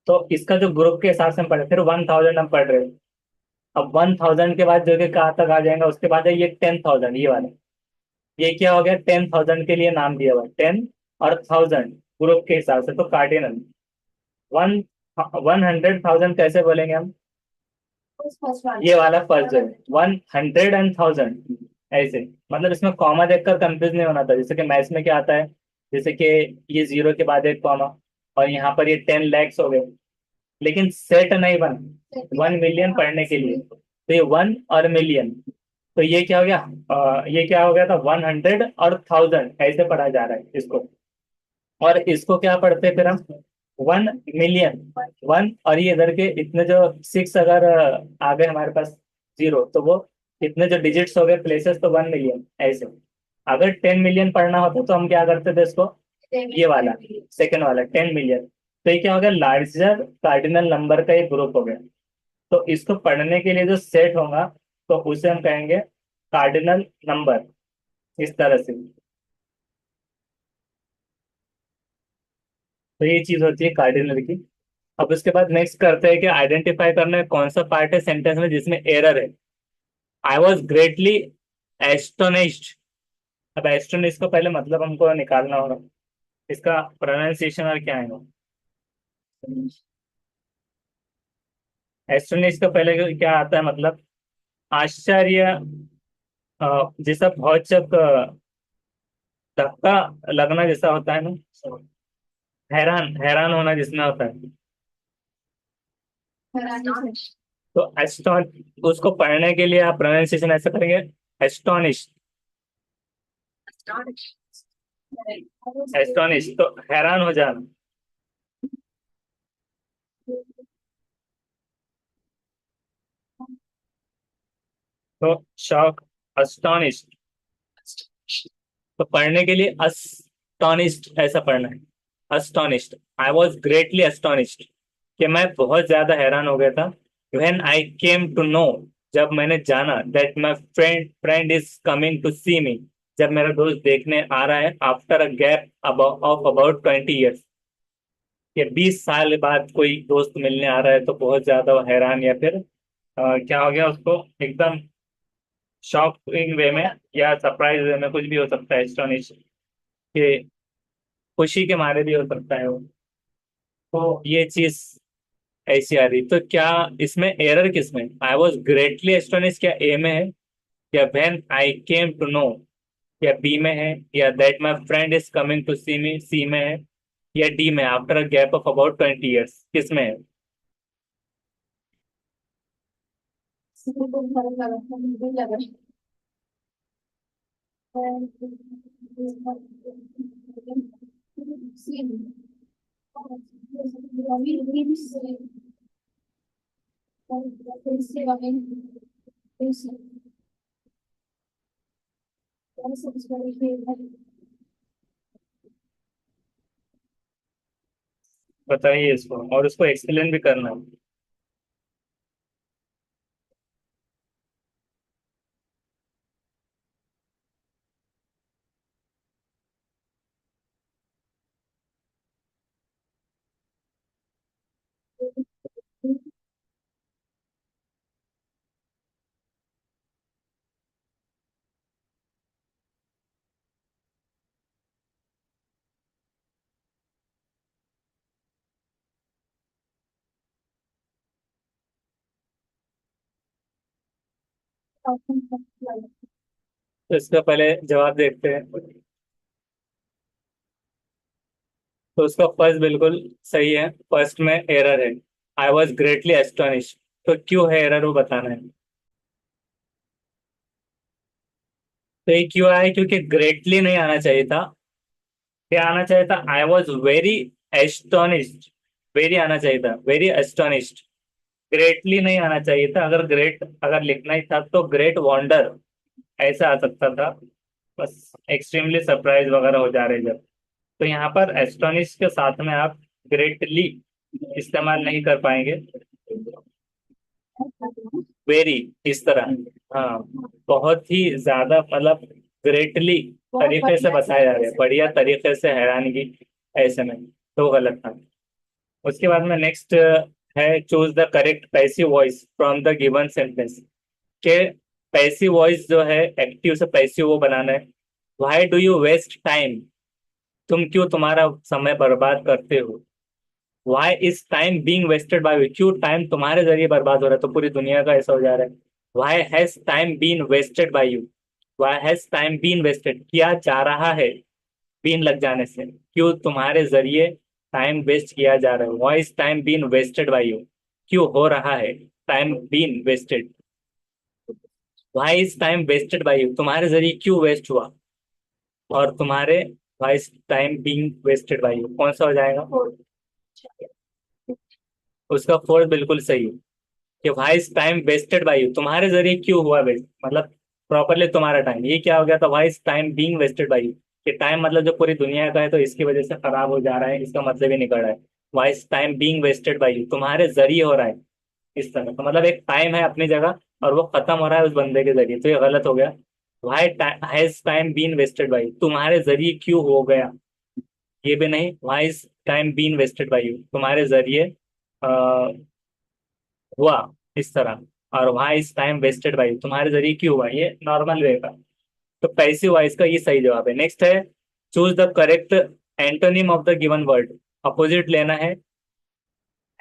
तो इसका जो ग्रुप के हिसाब से हम पढ़े, फिर 1000 हम पढ़ रहे हैं। अब 1000 के बाद जो कि कहाँ तक आ जाएगा, उसके बाद है ये 10,000, ये वाला। ये क्या हो गया? 10,000 के लिए नाम दिया हुआ, 10 और 1000 ग्रुप के हिसाब से, तो कार्डिनल। वन 100,000 कैसे बोलेंगे हम? फर्स्ट वाला। ये वाला फर्स्ट जो है 100 and 1000 ऐसे। मतलब इसमें कॉमा देखकर कंफ्यूज नहीं होना था, जैसे कि मैथ्स में क्या आता है, जैसे कि ये 0 के बाद एक कॉमा, और यहाँ पर ये 10 lakhs हो गए। लेकिन सेट नहीं बना 1 मिलियन पढ़ने के लिए, तो ये 1 और मिलियन। तो ये क्या हो गया? ये क्या हो गया था? 100 और 1000 ऐसे पढ़ा जा रहा है इसको। और इसको क्या पढ़ते हैं फिर हम? 1 मिलियन। वन, और ये इधर के इतने जो 6 अगर आ गए हमारे पास, 0, तो वो इतने जो डिजिट्स हो गए प्लेसेस, तो 1 मिलियन ऐसे। अगर 10 मिलियन पढ़ना होता तो हम क्या करते थे इसको? ये वाला सेकंड वाला 10 मिलियन। तो ये क्या हो गया? लार्जर कार्डिनल नंबर का एक ग्रुप हो गया। तो इसको पढ़ने के लिए जो सेट होगा, तो उसे हम कहेंगे कार्डिनल नंबर, इस तरह से। तो ये चीज होती है कार्डिनल की। अब उसके बाद नेक्स्ट करते हैं कि आइडेंटिफाई करना है कौन सा पार्ट है सेंटेंस में जिसमें एरर है। I was greatly astonished. अब एस्टोनिश का पहले मतलब हमको निकालना होगा, इसका प्रोनाउंसिएशन और क्या है। एस्टोनिश का पहले क्या आता है मतलब? आश्चर्य, जैसा भौचक, धक्का लगना जैसा होता है ना, हैरान हैरान होना जिसमें होता है। हैरानी से। तो एस्टॉन, उसको पढ़ने के लिए आप प्रोनाउंसिएशन ऐसा करेंगे, एस्टोनिश। एस्टोनिश तो हैरान हो जाना। तो शॉक, अस्टोनिश। तो पढ़ने के लिए अस्टोनिश्ड ऐसा पढ़ना है, अस्टोनिश्ड। आई वॉज ग्रेटली अस्टोनिश्ड, कि मैं बहुत ज्यादा हैरान हो गया था। When I came to know, जब मैंने जाना, that my friend friend is coming to see me, जब मेरा दोस्त देखने आ रहा है, after a gap of about 20 years, कि 20 साल बाद कोई दोस्त मिलने आ रहा है, तो बहुत ज्यादा वो हैरान, या फिर क्या हो गया उसको, एकदम शॉकिंग वे में या सरप्राइज वे में, कुछ भी हो सकता है, एस्टोनिश के, खुशी के मारे भी हो सकता है वो। तो ये चीज ऐसी आ रही, तो क्या इसमें एरर किसमें, आई वॉज ग्रेटली एस्टोनिश, क्या ए में है, या when I came to know, या बी में है, या that my friend is coming to see me, C में है, या डी में, after a gap of about 20 years, किसमें है? बताइए इसको, और उसको एक्सप्लेन भी करना है। तो इसका पहले जवाब देखते हैं। तो उसका फर्स्ट बिल्कुल सही है, फर्स्ट में एरर है, आई वॉज ग्रेटली एस्टोनिश। तो क्यों है एरर वो बताना है। तो ये क्यों आया, क्योंकि ग्रेटली नहीं आना चाहिए था, क्या आना चाहिए था, I was very astonished, very आना चाहिए था, वेरी एस्टोनिश्ड। ग्रेटली नहीं आना चाहिए था, अगर ग्रेट अगर लिखना ही था तो ग्रेट वंडर ऐसा आ सकता था, बस एक्सट्रीमली सरप्राइज वगैरह हो जा रहे जब। तो यहाँ पर एस्टोनिश के साथ में आप ग्रेटली इस्तेमाल नहीं कर पाएंगे, वेरी इस तरह। हाँ, बहुत ही ज्यादा, मतलब ग्रेटली तरीके से बताया जा रहा है, बढ़िया तरीके से, हैरानगी ऐसे में, तो गलत था। उसके बाद में नेक्स्ट है, choose the correct passive voice from the given sentence, के पैसिव वॉइस जो है, एक्टिव से पैसिव वो बनाना है। Why do you waste time, तुम क्यों तुम्हारा समय बर्बाद करते हो। Why is time being wasted by you, क्यों टाइम तुम्हारे जरिए बर्बाद हो रहा है, तो पूरी दुनिया का ऐसा हो जा रहा है। Why has time been wasted by you, why has time been wasted, किया जा रहा है, बीन लग जाने से, क्यों तुम्हारे जरिए टाइम वेस्ट किया जा रहा है। Why is time been wasted by you, क्यों हो रहा है time been wasted. Why is time wasted by you, तुम्हारे जरिए क्यों वेस्ट हुआ, और तुम्हारे, why is time being wasted by you, कौन सा हो जाएगा। उसका फोर्थ बिल्कुल सही है, कि भाई टाइम वेस्टेड बाय यू, तुम्हारे जरिए क्यों हुआ वेस्ट, मतलब प्रॉपरली तुम्हारा टाइम, ये क्या हो गया था, भाई time being wasted by you, कि टाइम मतलब जो पूरी दुनिया का है, तो इसकी वजह से खराब हो जा रहा है, इसका मतलब ही निकल रहा है। Why time being wasted by you, तुम्हारे जरिए हो रहा है, इस तरह, तो मतलब एक टाइम है अपनी जगह, और वो खत्म हो रहा है उस बंदे के जरिए, तो ये गलत हो गया। Why has time been wasted by you, तुम्हारे जरिए क्यों हो गया, ये भी नहीं, why time been wasted by you, तुम्हारे जरिए हुआ, इस तरह। और वहां इस टाइम वेस्टेड बाई, तुम्हारे जरिए क्यों हुआ, ये नॉर्मल वे का। तो पैसिव वॉइस का ये सही जवाब है। नेक्स्ट है, choose the correct antonym of the given word, opposite लेना है।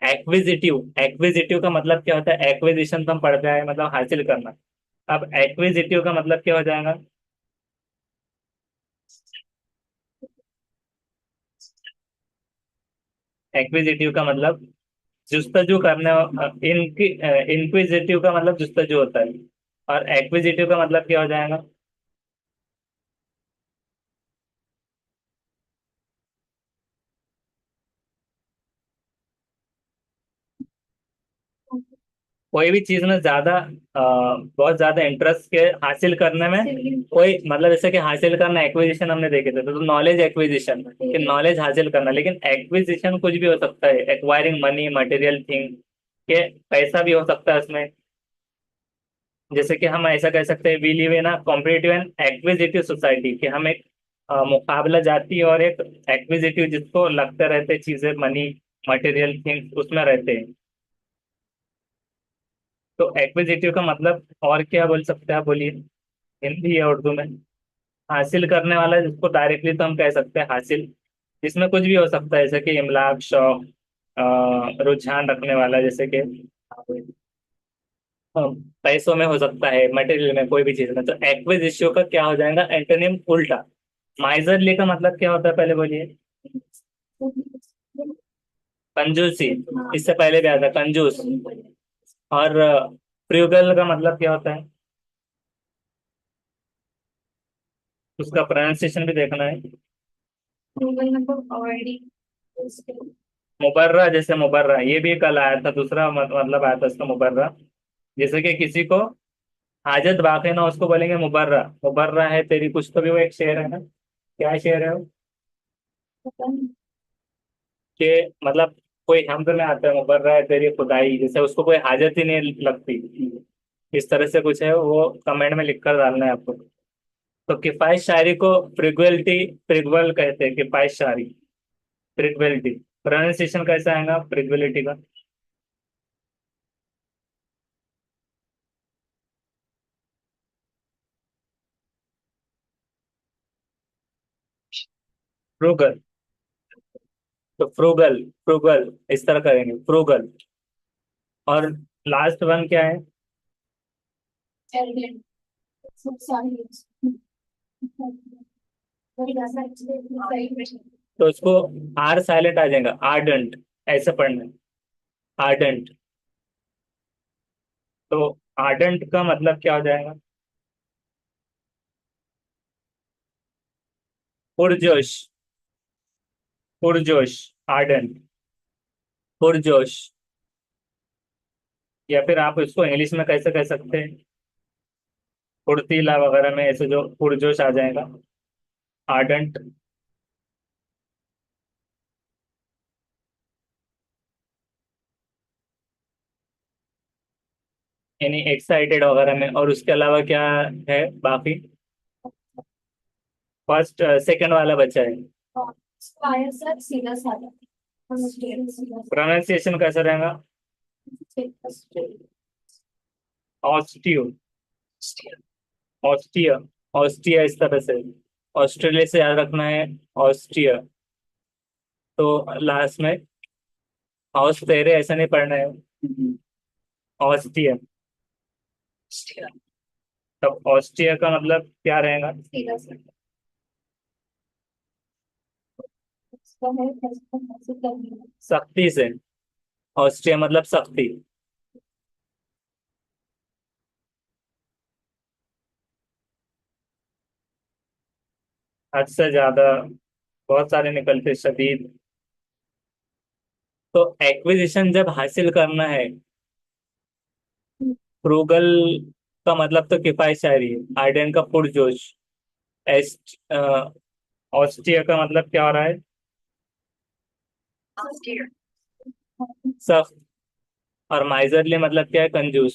एक्विजिटिव, एक्विजिटिव का मतलब क्या होता है, एक्विजिशन तो हम पढ़ते हैं, मतलब हासिल करना। अब एक्विजिटिव का मतलब क्या हो जाएगा, एक्विजिटिव का मतलब जुस्तजू करने, इंक्विजिटिव का मतलब जुस्तजू होता है, और एक्विजिटिव का मतलब क्या हो जाएगा? कोई भी चीज में ज्यादा बहुत ज्यादा इंटरेस्ट के हासिल करने में, कोई मतलब जैसे कि हासिल करना, एक्विजिशन हमने देखे थे, तो नॉलेज एक्विजिशन कि नॉलेज हासिल करना, लेकिन एक्विजिशन कुछ भी हो सकता है, एक्वायरिंग मनी, मटेरियल थिंग, के पैसा भी हो सकता है उसमें। जैसे कि हम ऐसा कह सकते हैं, we live in a competitive and acquisitive society, कि हम एक मुकाबला जाती और एक एक्विजिटिव, जिसको लगते रहते चीजें, मनी, मटेरियल थिंग्स उसमें रहते हैं। तो एक्विजिटिव का मतलब और क्या बोल सकते हैं आप, बोलिए, हिंदी या उर्दू में? हासिल करने वाला, जिसको डायरेक्टली तो हम कह सकते हैं हासिल, जिसमें कुछ भी हो सकता है, जैसे कि इमलाक, शौक, रुझान रखने वाला, जैसे कि अ, पैसों में हो सकता है, मटेरियल में, कोई भी चीज में। तो एक्विजिशन का क्या हो जाएगा एंटोनिम? उल्टा। माइजरली का मतलब क्या होता है, पहले बोलिए। कंजूसी, इससे पहले भी आता कंजूस। और फ्रूगल का मतलब क्या होता है? उसका प्रोनाउंसिएशन भी देखना है। गूगल में तो ऑलरेडी मुबर्रा, जैसे मुबर्रा, ये भी कल आया था, दूसरा मतलब आया था इसका, मुबर्रा। जैसे कि किसी को हाजत बाकी ना, उसको बोलेंगे मुबर्रा, मुबर्रा है तेरी, कुछ तो भी वो एक शेर है ना, क्या शेर है वो? कि मतलब कोई हमद में आता है, मुबर्रा है तेरी खुदाई, जैसे उसको कोई हाजत ही नहीं लगती, इस तरह से कुछ है, वो कमेंट में लिख कर डालना है आपको। तो किफायत शायरी को फ्रिग्वलिटी, फ्रिग्वल कहते हैं, किफायत शायरी, फ्रिग्वलिटी। प्रोनाउंसिएशन कैसा आएगा फ्रिग्वलिटी का? फ्रूगल। तो फ्रूगल, फ्रूगल, इस तरह करेंगे, फ्रूगल। और लास्ट वन क्या है? एलिगेंट सब सारी वही ऐसा सही तो इसको आर साइलेंट आ जाएगा, आर्डेंट, ऐसे पढ़ना है, आर्डेंट। तो आर्डेंट का मतलब क्या हो जाएगा? पुरजोश, पुरजोश, आर्डेंट, पुरजोश। या फिर आप इसको इंग्लिश में कैसे कह सकते हैं, फुर्तीला वगैरह में, ऐसे जो पुरजोश आ जाएगा, आर्डेंट। यानी एक्साइटेड वगैरह में। और उसके अलावा क्या है बाकी? फर्स्ट सेकंड वाला बचा है। फायर सर सीधा साधा सीधा प्रोनाउंसिएशन कैसा रहेगा? ऑस्टियो, ऑस्टिया, ऑस्टिया, इस तरह से। ऑस्ट्रेलिया से याद रखना है, ऑस्ट्रिया। तो लास्ट में हाउस तेरे, ऐसा नहीं पढ़ना है, ऑस्ट्रिया। तब ऑस्ट्रिया का मतलब क्या रहेगा? सीधा साधा उसका है कैसे करना सख्ती से, ऑस्ट्रिया मतलब सख्ती। हद से ज्यादा, बहुत सारे निकलते, शदीद। तो एक्विजिशन जब हासिल करना है, फ्रूगल का मतलब तो किफायत शायरी है, आर्डेन का पुरजोश, एस्ट ऑस्ट्रिया का मतलब क्या हो रहा है? सख्त। और माइजरली मतलब क्या है? कंजूस।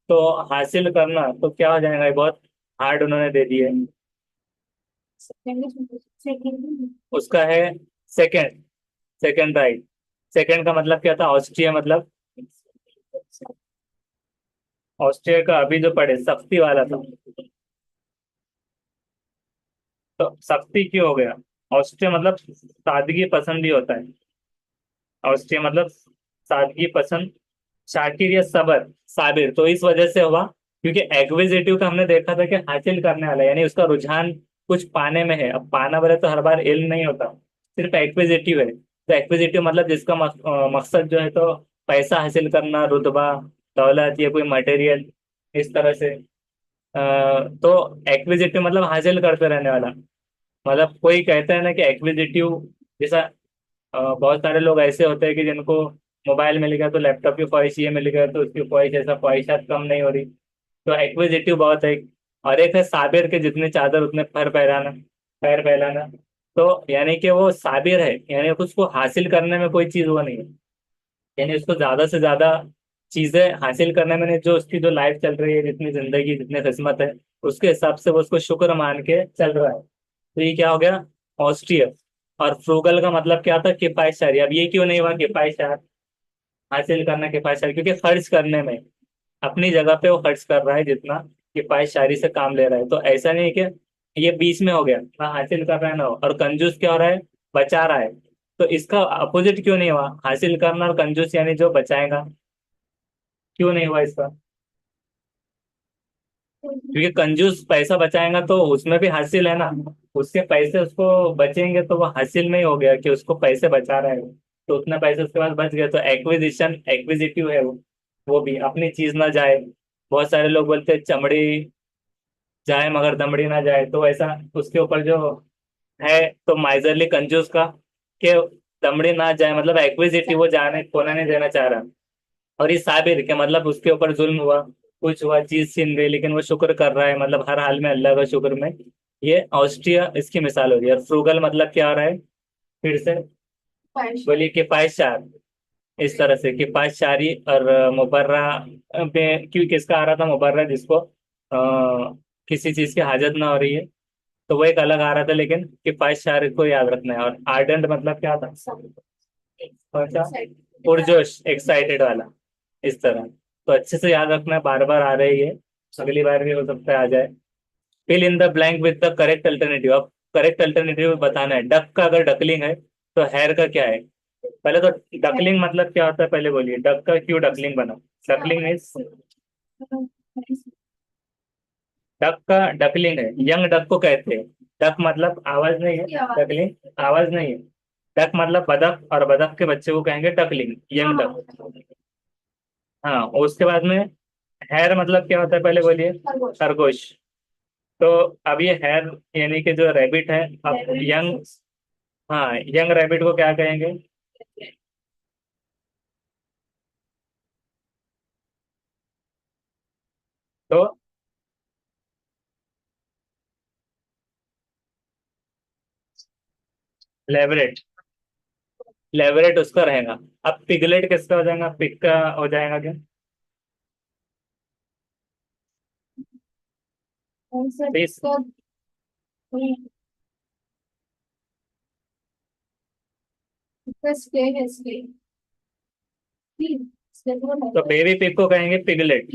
तो हासिल करना तो क्या हो जाएगा, ये बहुत हार्ड उन्होंने दे दिए। सेकंड उसका है सेकंड, सेकंड राइट। सेकंड का मतलब क्या था? ऑस्ट्रिया मतलब, ऑस्ट्रिया का अभी जो पढ़े सख्ती वाला था, तो सख्ती क्यों हो गया? ऑस्ट्रिया मतलब सादगी पसंद ही होता है, ऑस्ट्रिया मतलब सादगी पसंद, शाकिर या सबर, साबिर, तो इस वजह से हुआ, क्योंकि एक्विजिटिव का हमने देखा था कि हासिल करने वाला, यानी उसका रुझान कुछ पाने में है। अब पाना बोले तो हर बार इल्म नहीं होता, सिर्फ एक्विजिटिव है। तो एक्विजिटिव मतलब जिसका मकसद जो है तो पैसा हासिल करना, रुतबा, दौलत, या कोई मटेरियल, इस तरह से। तो एक्विजिटिव मतलब हासिल करते रहने वाला। मतलब कोई कहता है ना कि एक्विजिटिव, जैसा बहुत सारे लोग ऐसे होते हैं कि जिनको मोबाइल मिल गया तो लैपटॉप की ख्वाहिश, ये मिल गया तो उसकी ख्वाहिश, ऐसा ख्वाहिशात कम नहीं हो रही। तो एक्विजिटिव बहुत है। और एक है साबिर के जितने चादर उतने पैर फैलाना, पैर फैलाना। तो यानी कि वो साबिर है, यानी उसको हासिल करने में कोई चीज वो नहीं है। यानी उसको ज्यादा से ज्यादा चीजें हासिल करने में नहीं, जो उसकी जो लाइफ चल रही है, जितनी जिंदगी, जितनी किस्मत है, उसके हिसाब से वो उसको शुक्र मान के चल रहा है। तो ये क्या हो गया? ऑस्टियर। और फ्रूगल का मतलब क्या था? किफायतशारी। अब ये क्यों नहीं हुआ किफायतशार? हासिल करना किफायतशारी, क्योंकि खर्च करने में अपनी जगह पे वो खर्च कर रहा है जितना किफायतशारी से काम ले रहा है। तो ऐसा नहीं है कि ये बीच में हो गया, ना हासिल कर रहा है ना और कंजूस क्या हो रहा है? बचा रहा है। तो इसका अपोजिट क्यों नहीं हुआ? हासिल करना और कंजूस, यानी जो बचाएगा, क्यों नहीं हुआ इसका? क्योंकि कंजूस पैसा बचाएगा तो उसमें भी हासिल है ना। उसके पैसे उसको बचेंगे तो वो हासिल में ही हो गया कि उसको पैसे बचा रहा है। तो उतना पैसे उसके पास बच गया, तो एक्विजिशन, एक्विजिटिव है वो भी अपनी चीज ना जाए। बहुत सारे लोग बोलते हैं चमड़ी जाए मगर दमड़ी ना जाए, तो ऐसा उसके ऊपर जो है, तो माइजरली कंजूस का कि दमड़ी ना जाए, मतलब एक्विजिटिव वो जाने खोना नहीं देना चाह रहा। और ये साबिर के मतलब उसके ऊपर जुल्म हुआ, कुछ हुआ, चीज छीन गई, लेकिन वो शुक्र कर रहा है, मतलब हर हाल में अल्लाह का शुक्र में। ये ऑस्ट्रिया इसकी मिसाल हो रही है। और फ्रूगल मतलब क्या हो रहा है? फिर से बोलिए। किफायतशार। इस तरह से किफायतशारी। और मुबर्रा पे क्यों किसका आ रहा था? मुबर्रा, जिसको किसी चीज की हाजत ना हो रही है, तो वो एक अलग आ रहा था, लेकिन किफायतशारी को याद रखना है। और आर्डेंट मतलब क्या था? कौन सा? पुरजोश, एक्साइटेड वाला, इस तरह। तो अच्छे से याद रखना है, बार बार आ रही है, अगली बार भी हो सकता है आ जाए। Fill in the blank with the correct alternative. अब करेक्ट अल्टरनेटिव बताना है। डक का अगर डकलिंग है तो हेयर का क्या है? पहले तो डकलिंग मतलब क्या होता है पहले बोलिए। डक का क्यों डकलिंग बना? डकलिंग इज, डक का डकलिंग है, यंग डक को कहते हैं। डक मतलब आवाज नहीं है, डकलिंग आवाज नहीं है। डक मतलब बदक, और बदक के बच्चे को कहेंगे डकलिंग, यंग डक। हाँ, और उसके बाद में हेयर मतलब क्या होता है पहले बोलिए। खरगोश। तो अब ये हेयर यानी कि जो रैबिट है, अब यंग, हाँ, यंग रैबिट को क्या कहेंगे? तो लेवरेट। लेवरेट उसका रहेगा। अब पिगलेट किसका हो जाएगा? पिग का हो जाएगा क्या? फिश। तो बेबी पिग को कहेंगे पिगलेट।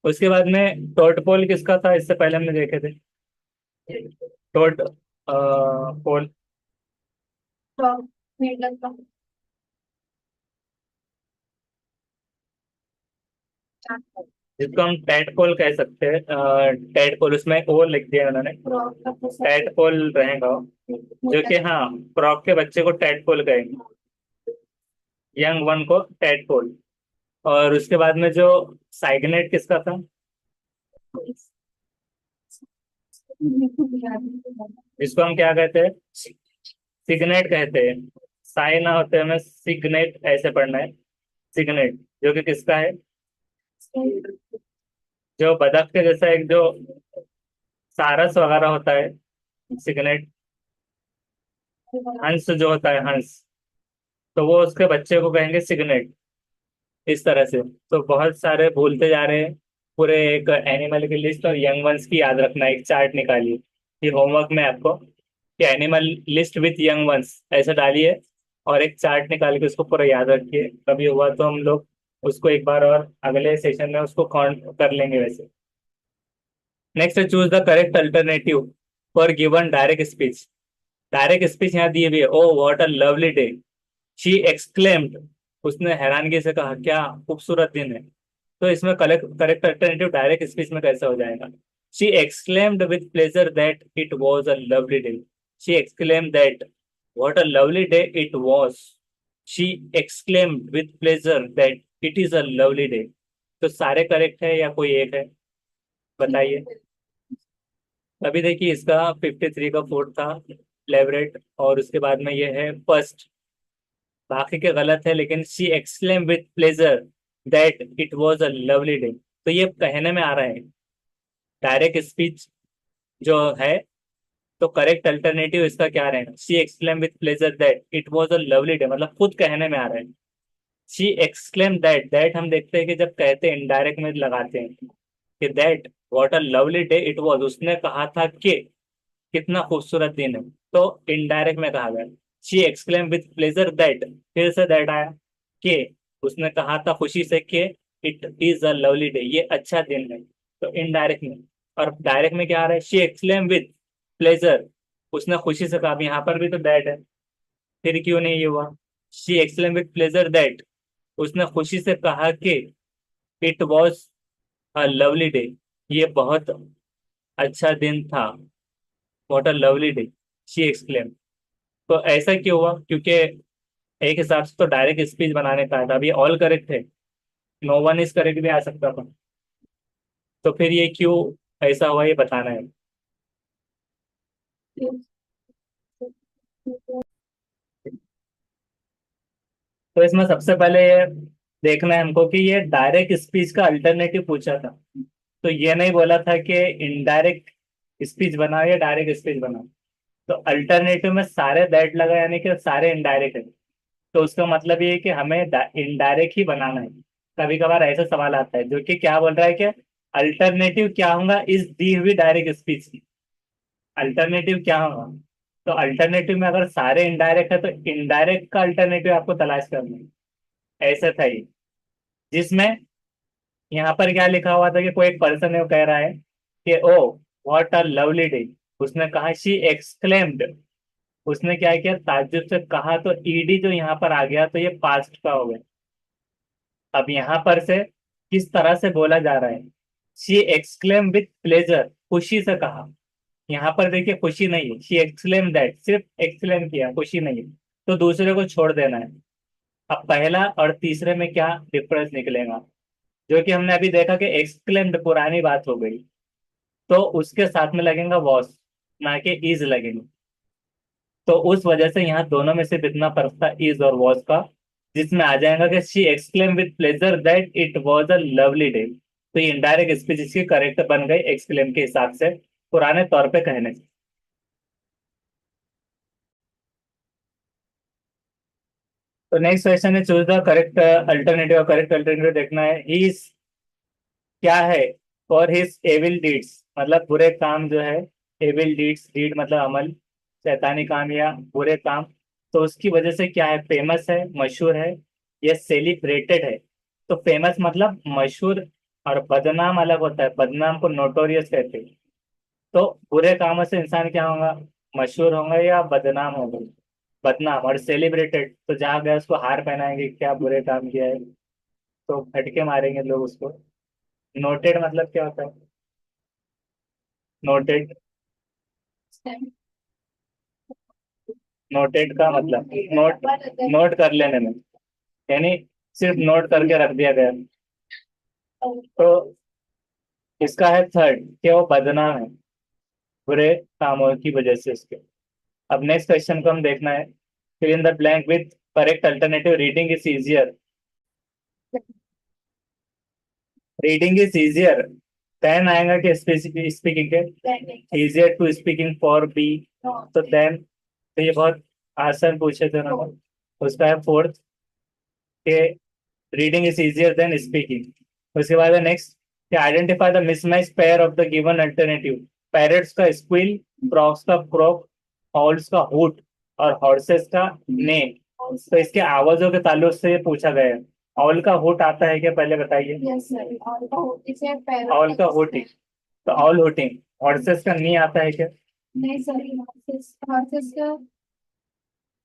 उसके बाद में टोटपोल किसका था? इससे पहले हमने देखे थे। टोट पोल, जिसको हम टैडपोल कह सकते हैं। टैडपोल, उसमें ओ लिख दिया उन्होंने। टैडपोल रहेगा जो कि, हाँ, फ्रॉग के बच्चे को टैडपोल कहेंगे, यंग वन को टैडपोल। और उसके बाद में जो साइगनेट किसका था? इसको हम क्या कहते हैं? सिग्नेट कहते हैं। साइ ना होते हमें सिग्नेट ऐसे पढ़ना है। सिग्नेट, जो कि किसका है? जो बतख के जैसा एक जो सारस वगैरह होता है, सिग्नेट। हंस जो होता है, हंस, तो वो उसके बच्चे को कहेंगे सिग्नेट। इस तरह से। तो बहुत सारे भूलते जा रहे हैं। पूरे एक एनिमल की लिस्ट और यंग वंस की याद रखना, एक चार्ट निकालिए। ये होमवर्क में आपको, कि animal list with young ones ऐसे डालिए, और एक चार्ट निकाल के उसको पूरा याद रखिए। कभी हुआ तो हम लोग उसको एक बार और अगले सेशन में उसको काउंट कर लेंगे वैसे। Next, choose the correct alternative for given direct speech. Direct speech यहाँ दी हुई है। Oh what a lovely day, she exclaimed. उसने हैरानगी से कहा, क्या खूबसूरत दिन है। तो इसमें correct correct alternative direct speech में कैसे हो जाएगा? She exclaimed with pleasure that it was a lovely day. She exclaim that, What a lovely day it was. She exclaimed with pleasure that it is a lovely day. तो सारे correct है या कोई एक है, बताइए। अभी देखिए इसका 53 का फोर्थ था, लेवरेट, और उसके बाद में ये है फर्स्ट। बाकी के गलत है, लेकिन she exclaim with pleasure that it was a lovely day, तो ये कहने में आ रहा है। डायरेक्ट स्पीच जो है, तो करेक्ट अल्टरनेटिव इसका क्या रहेगा? She exclaim with pleasure that it was a lovely day, मतलब खुद कहने में आ रहा है। शी एक्सक्लेम दैट, दैट हम देखते हैं कि जब कहते हैं इनडायरेक्ट में लगाते हैं कि that what a lovely day it was, उसने कहा था कि कितना खूबसूरत दिन है, तो इनडायरेक्ट में कहा गया। She exclaim with pleasure that, फिर से दैट आया कि उसने कहा था खुशी से कि it is a lovely day, ये अच्छा दिन है, तो इनडायरेक्ट में। और डायरेक्ट में क्या आ रहा है? शी एक्सक्लेम विथ प्लेजर, उसने खुशी से कहा, यहाँ पर भी तो दैट है, फिर क्यों नहीं ये हुआ? She exclaim with pleasure that, उसने खुशी से कहा कि it was a lovely day, ये बहुत अच्छा दिन था। What a lovely day, she exclaim. तो ऐसा क्यों हुआ? क्योंकि एक हिसाब से तो डायरेक्ट स्पीच बनाने का था, अभी ऑल करेक्ट थे, नो वन इज करेक्ट भी आ सकता था। तो फिर ये क्यों ऐसा हुआ, ये बताना है। तो इसमें सबसे पहले ये देखना है हमको कि ये डायरेक्ट स्पीच का अल्टरनेटिव पूछा था, तो ये नहीं बोला था कि इनडायरेक्ट स्पीच बनाओ या डायरेक्ट स्पीच बनाओ। तो अल्टरनेटिव में सारे दैट लगा, यानी कि सारे इनडायरेक्ट है, तो उसका मतलब ये है कि हमें इनडायरेक्ट ही बनाना है। कभी कभार ऐसा सवाल आता है जो कि क्या बोल रहा है कि अल्टरनेटिव क्या होगा इस दी हुई डायरेक्ट स्पीच की, अल्टरनेटिव क्या होगा। तो अल्टरनेटिव में अगर सारे इनडायरेक्ट है तो इनडायरेक्ट का अल्टरनेटिव आपको तलाश करना है। ऐसा था ये, जिसमें यहाँ पर क्या लिखा हुआ था कि कोई एक पर्सन है वो कह रहा है कि oh what a lovely day, उसने कहा शी एक्सक्लेम्ड, उसने क्या किया, ताज्जुब से कहा, तो ईडी जो यहाँ पर आ गया तो ये पास्ट का हो गया। अब यहाँ पर से किस तरह से बोला जा रहा है? शी एक्सक्लेम विथ प्लेजर, खुशी से कहा। यहाँ पर देखिए खुशी नहीं है, शी एक्सक्लेम दैट, सिर्फ एक्सक्लेम किया, खुशी नहीं है, तो दूसरे को छोड़ देना है। अब पहला और तीसरे में क्या डिफरेंस निकलेगा? जो कि हमने अभी देखा कि एक्सक्लेम्ड पुरानी बात हो गई, तो उसके साथ में लगेगा वॉस, ना कि इज लगेगा। तो उस वजह से यहाँ दोनों में सिर्फ इतना फर्क था, इज और वॉज का, जिसमें आ जाएगा कि she exclaim with pleasure that it was a lovely day, तो ये इनडायरेक्ट स्पीच इसकी करेक्ट बन गई एक्सक्लेम के हिसाब से, पुराने तौर पे कहने से। तो नेक्स्ट क्वेश्चन है, choose the correct alternative. Correct alternative देखना है, ही क्या है? फॉर हिज एविल डीड्स, मतलब बुरे काम जो है, एविल डीड्स, डीड मतलब अमल, शैतानी काम या बुरे काम, तो उसकी वजह से क्या है? फेमस है, मशहूर है, या सेलिब्रेटेड है। तो फेमस मतलब मशहूर, और बदनाम अलग होता है, बदनाम को नोटोरियस कहते हैं। तो बुरे कामों से इंसान क्या होगा? मशहूर होंगे या बदनाम होंगे? बदनाम। और सेलिब्रेटेड तो जहाँ गए उसको हार पहनाएंगे, क्या बुरे काम किया है, तो फटके मारेंगे लोग उसको। नोटेड मतलब क्या होता है? नोटेड, नोटेड का मतलब नोट, नोट कर लेने में, यानी सिर्फ नोट करके रख दिया गया। तो इसका है थर्ड, कि वो बदनाम है बुरे कामों की वजह से उसके। अब नेक्स्ट क्वेश्चन को हम देखना है, fill in the blank with correct alternative. Reading is easier, reading is easier than आएगा कि स्पीकिंग के, easier to speaking for B, तो देन, तो ये बहुत आसान पूछे थे ना। उसका है फोर्थ, के reading is easier then speaking. उसके बाद है नेक्स्ट, कि identify the mismatch pair of the given alternative. Parrots का स्क्विल, फ्रॉक्स का क्रोक, हॉल्स का हुट, और हॉर्सेस का ने। तो इसके आवाजों के ताल्लुक से ये पूछा गया है। ऑल का हुट आता है क्या, पहले बताइए। यस सर, और बहुत इसे पैरों ऑल का का हुटिंग, तो ऑल हुटिंग। हॉर्सेस का नी आता है क्या? नहीं सर, हॉर्सेस, हॉर्सेस का,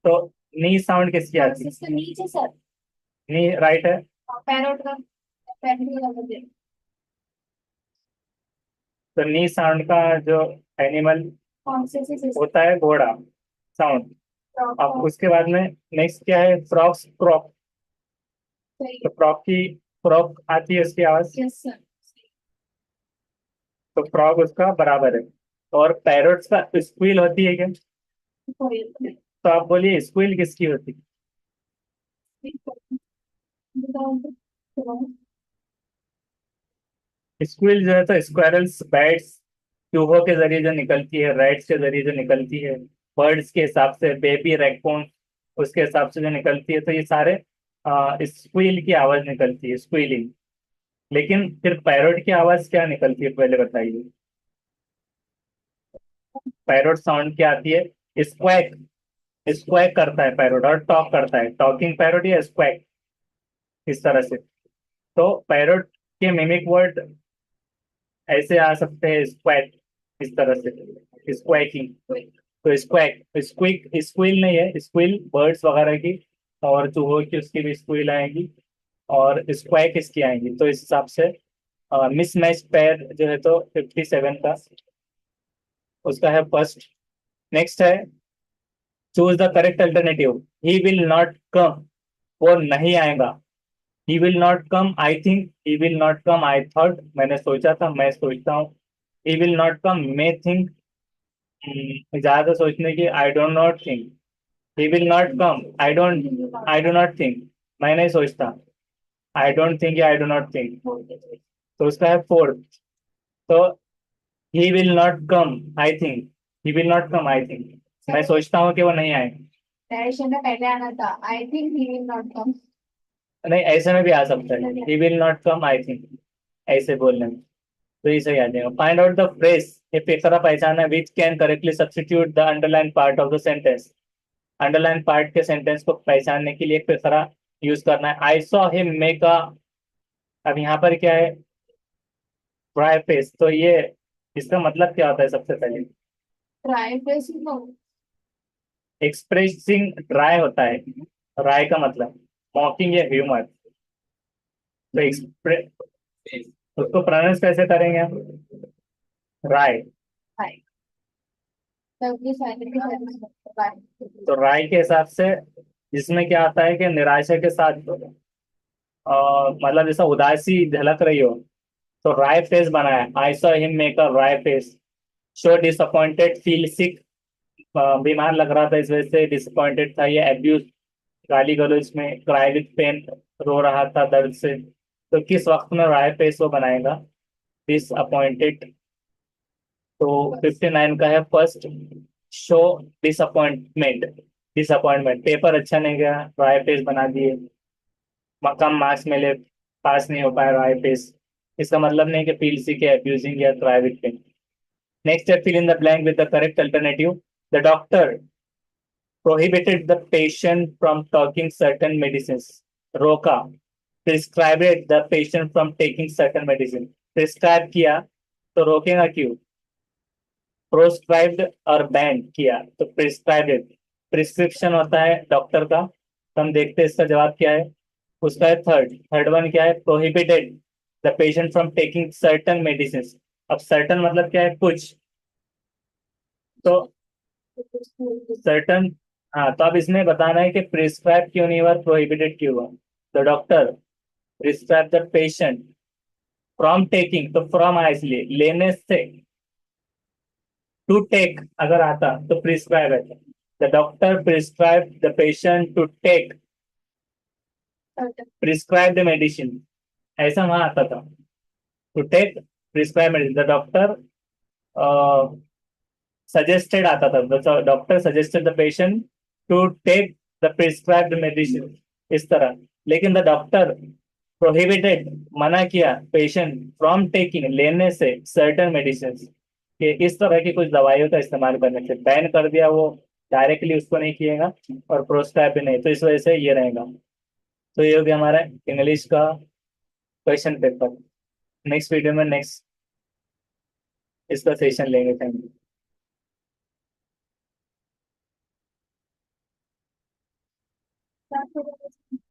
तो नी साउंड किसकी आती है? हॉर्सेस का नीचे सर, नी राइट है। पैरोट का, पैरोट का लगा दे। तो नी साउंड का जो एनिमल हॉर्सेस इज होता है, घोड़ा साउंड, अब उसके बाद में नेक्स्ट क्या है, फ्रॉक्स, फ्रॉक। सही। तो फ्रॉक की, फ्रॉक आती है उसकी आवाज, यस सर। तो फ्रॉक उसका बराबर है। और पैरोट्स का स्क्विल होती है क्या? तो आप बोलिए स्क्विल किसकी होती है? स्क्विल जो है तो स्क्वायरल्स, बैट्स, चूहों के जरिए जो निकलती है, रैट्स के जरिए जो निकलती है, बर्ड्स के हिसाब से, बेबी रैकून उसके हिसाब से जो निकलती है, तो ये सारे स्क्विल की आवाज निकलती है, स्क्विलिंग। लेकिन फिर पैरोट की आवाज क्या निकलती है पहले बताइए? पैरोट साउंड क्या आती है? स्क्वैक। स्क्वैक करता है पैरोट और टॉक करता है, टॉकिंग पैरोट या स्क्वैक, इस तरह से। तो पैरोट के मिमिक वर्ड ऐसे आ सकते हैं, स्क्वैक, इस तरह से, स्क्वैकिंग। तो स्क्वैक, स्क्विक, स्क्विल नहीं है, स्क्विल बर्ड्स वगैरह की, और चूहों की उसकी भी स्क्विल आएगी, और स्क्वैक इसकी आएंगी। तो इस हिसाब से मिसमैच पैर जो है तो 57 का उसका है फर्स्ट। नेक्स्ट है, choose the correct alternative. He will not come, वो नहीं आएगा। He will not come, I think, he will not come, I thought, मैंने सोचा था, मैं सोचता हूँ। He will not come, may think, ज्यादा सोचने की, I don't not think. He will not come, I do not think, मैं नहीं सोचता। आई डोंट थिंक या आई डो नॉट थिंक, तो उसका है फोर्थ। तो he will not come, I think, he will not come, I think, मैं सोचता हूँ कि वो नहीं आएंगे। डायरेक्शन में पहले आना था, I think he will not come. नहीं, ऐसे में भी आ सकता है, he will not come, I think, ऐसे बोलने में। तो ये सही आ जाएगा। फाइंड आउट द फ्रेज, ये पेकरा पहचाना which can correctly substitute the underline part of the sentence. Underline part के सेंटेंस को पहचानने के लिए एक पेकरा यूज करना है। आई सॉ हिम मेक अ, अब यहाँ पर क्या है, ड्राई फेस, तो ये इसका मतलब क्या होता है सबसे पहले? Try face no. Expressing dry होता है, राय का मतलब मॉकिंग या ह्यूमर। तो उसको प्रोनाउंस कैसे करेंगे हम? राय। हाय। तब ये सारे के सारे तो राय के हिसाब से इसमें क्या आता है कि निराशा के साथ, मतलब जैसा उदासी झलक रही हो, तो राय फेस बनाया, I saw him make a wry face. Show disappointed, feel sick, बीमार लग रहा था इस वजह से डिसअपॉइंटेड था, ये एब्यूज, गाली गलौज में, क्राई विथ पेन, रो रहा था दर्द से। तो किस वक्त में राय फेस वो बनाएगा? डिसअपॉइंटेड। तो 59 का है first, show disappointment. Disappointment, paper अच्छा नहीं गया, राय फेस बना दिए, कम मार्क्स मिले, पास नहीं हो पाया, राय फेस। इसका मतलब नहीं कि पीएलसी के अब्यूजिंग या क्राई विथ पेन। नेक्स्ट है, fill in the blank with the correct alternative. The doctor prohibited the patient from taking certain medicines. रोका, prescribed the patient from taking certain medicine. Prescribe किया तो रोकेगा क्यों? Proscribed और band किया तो prescribed. Prescription होता है डॉक्टर का, तो हम देखते हैं इसका जवाब क्या है। उसका है थर्ड, थर्ड वन क्या है? Prohibited the patient from taking certain medicine. अब सर्टन मतलब क्या है? कुछ। तो सर्टन, हाँ, तो अब इसमें बताना है कि प्रिस्क्राइब क्यों नहीं हुआ, प्रोहिबिटेड क्यों हुआ। The doctor prescribe the patient from taking, तो फ्रॉम आया इसलिए, लेने से। टू टेक अगर आता तो प्रिस्क्राइब है, the doctor prescribe the patient to take prescribe the medicine, ऐसा वहां आता था। To take prescribe medicine, the doctor suggested आता था, the doctor suggested the patient to take the prescribed medicine, इस तरह। लेकिन द डॉक्टर प्रोहिबिटेड, मना किया, पेशेंट फ्रॉम टेकिंग, लेने से, सर्टन मेडिसिन, कि इस तरह की कुछ दवाइयों का इस्तेमाल करने से बैन कर दिया, वो डायरेक्टली उसको नहीं किएगा, और प्रोस्क्राइब भी नहीं, तो इस वजह से ये रहेगा। तो ये हो गया हमारा इंग्लिश का क्वेश्चन पेपर। नेक्स्ट वीडियो में नेक्स्ट इसका सेशन लेंगे। Thank you.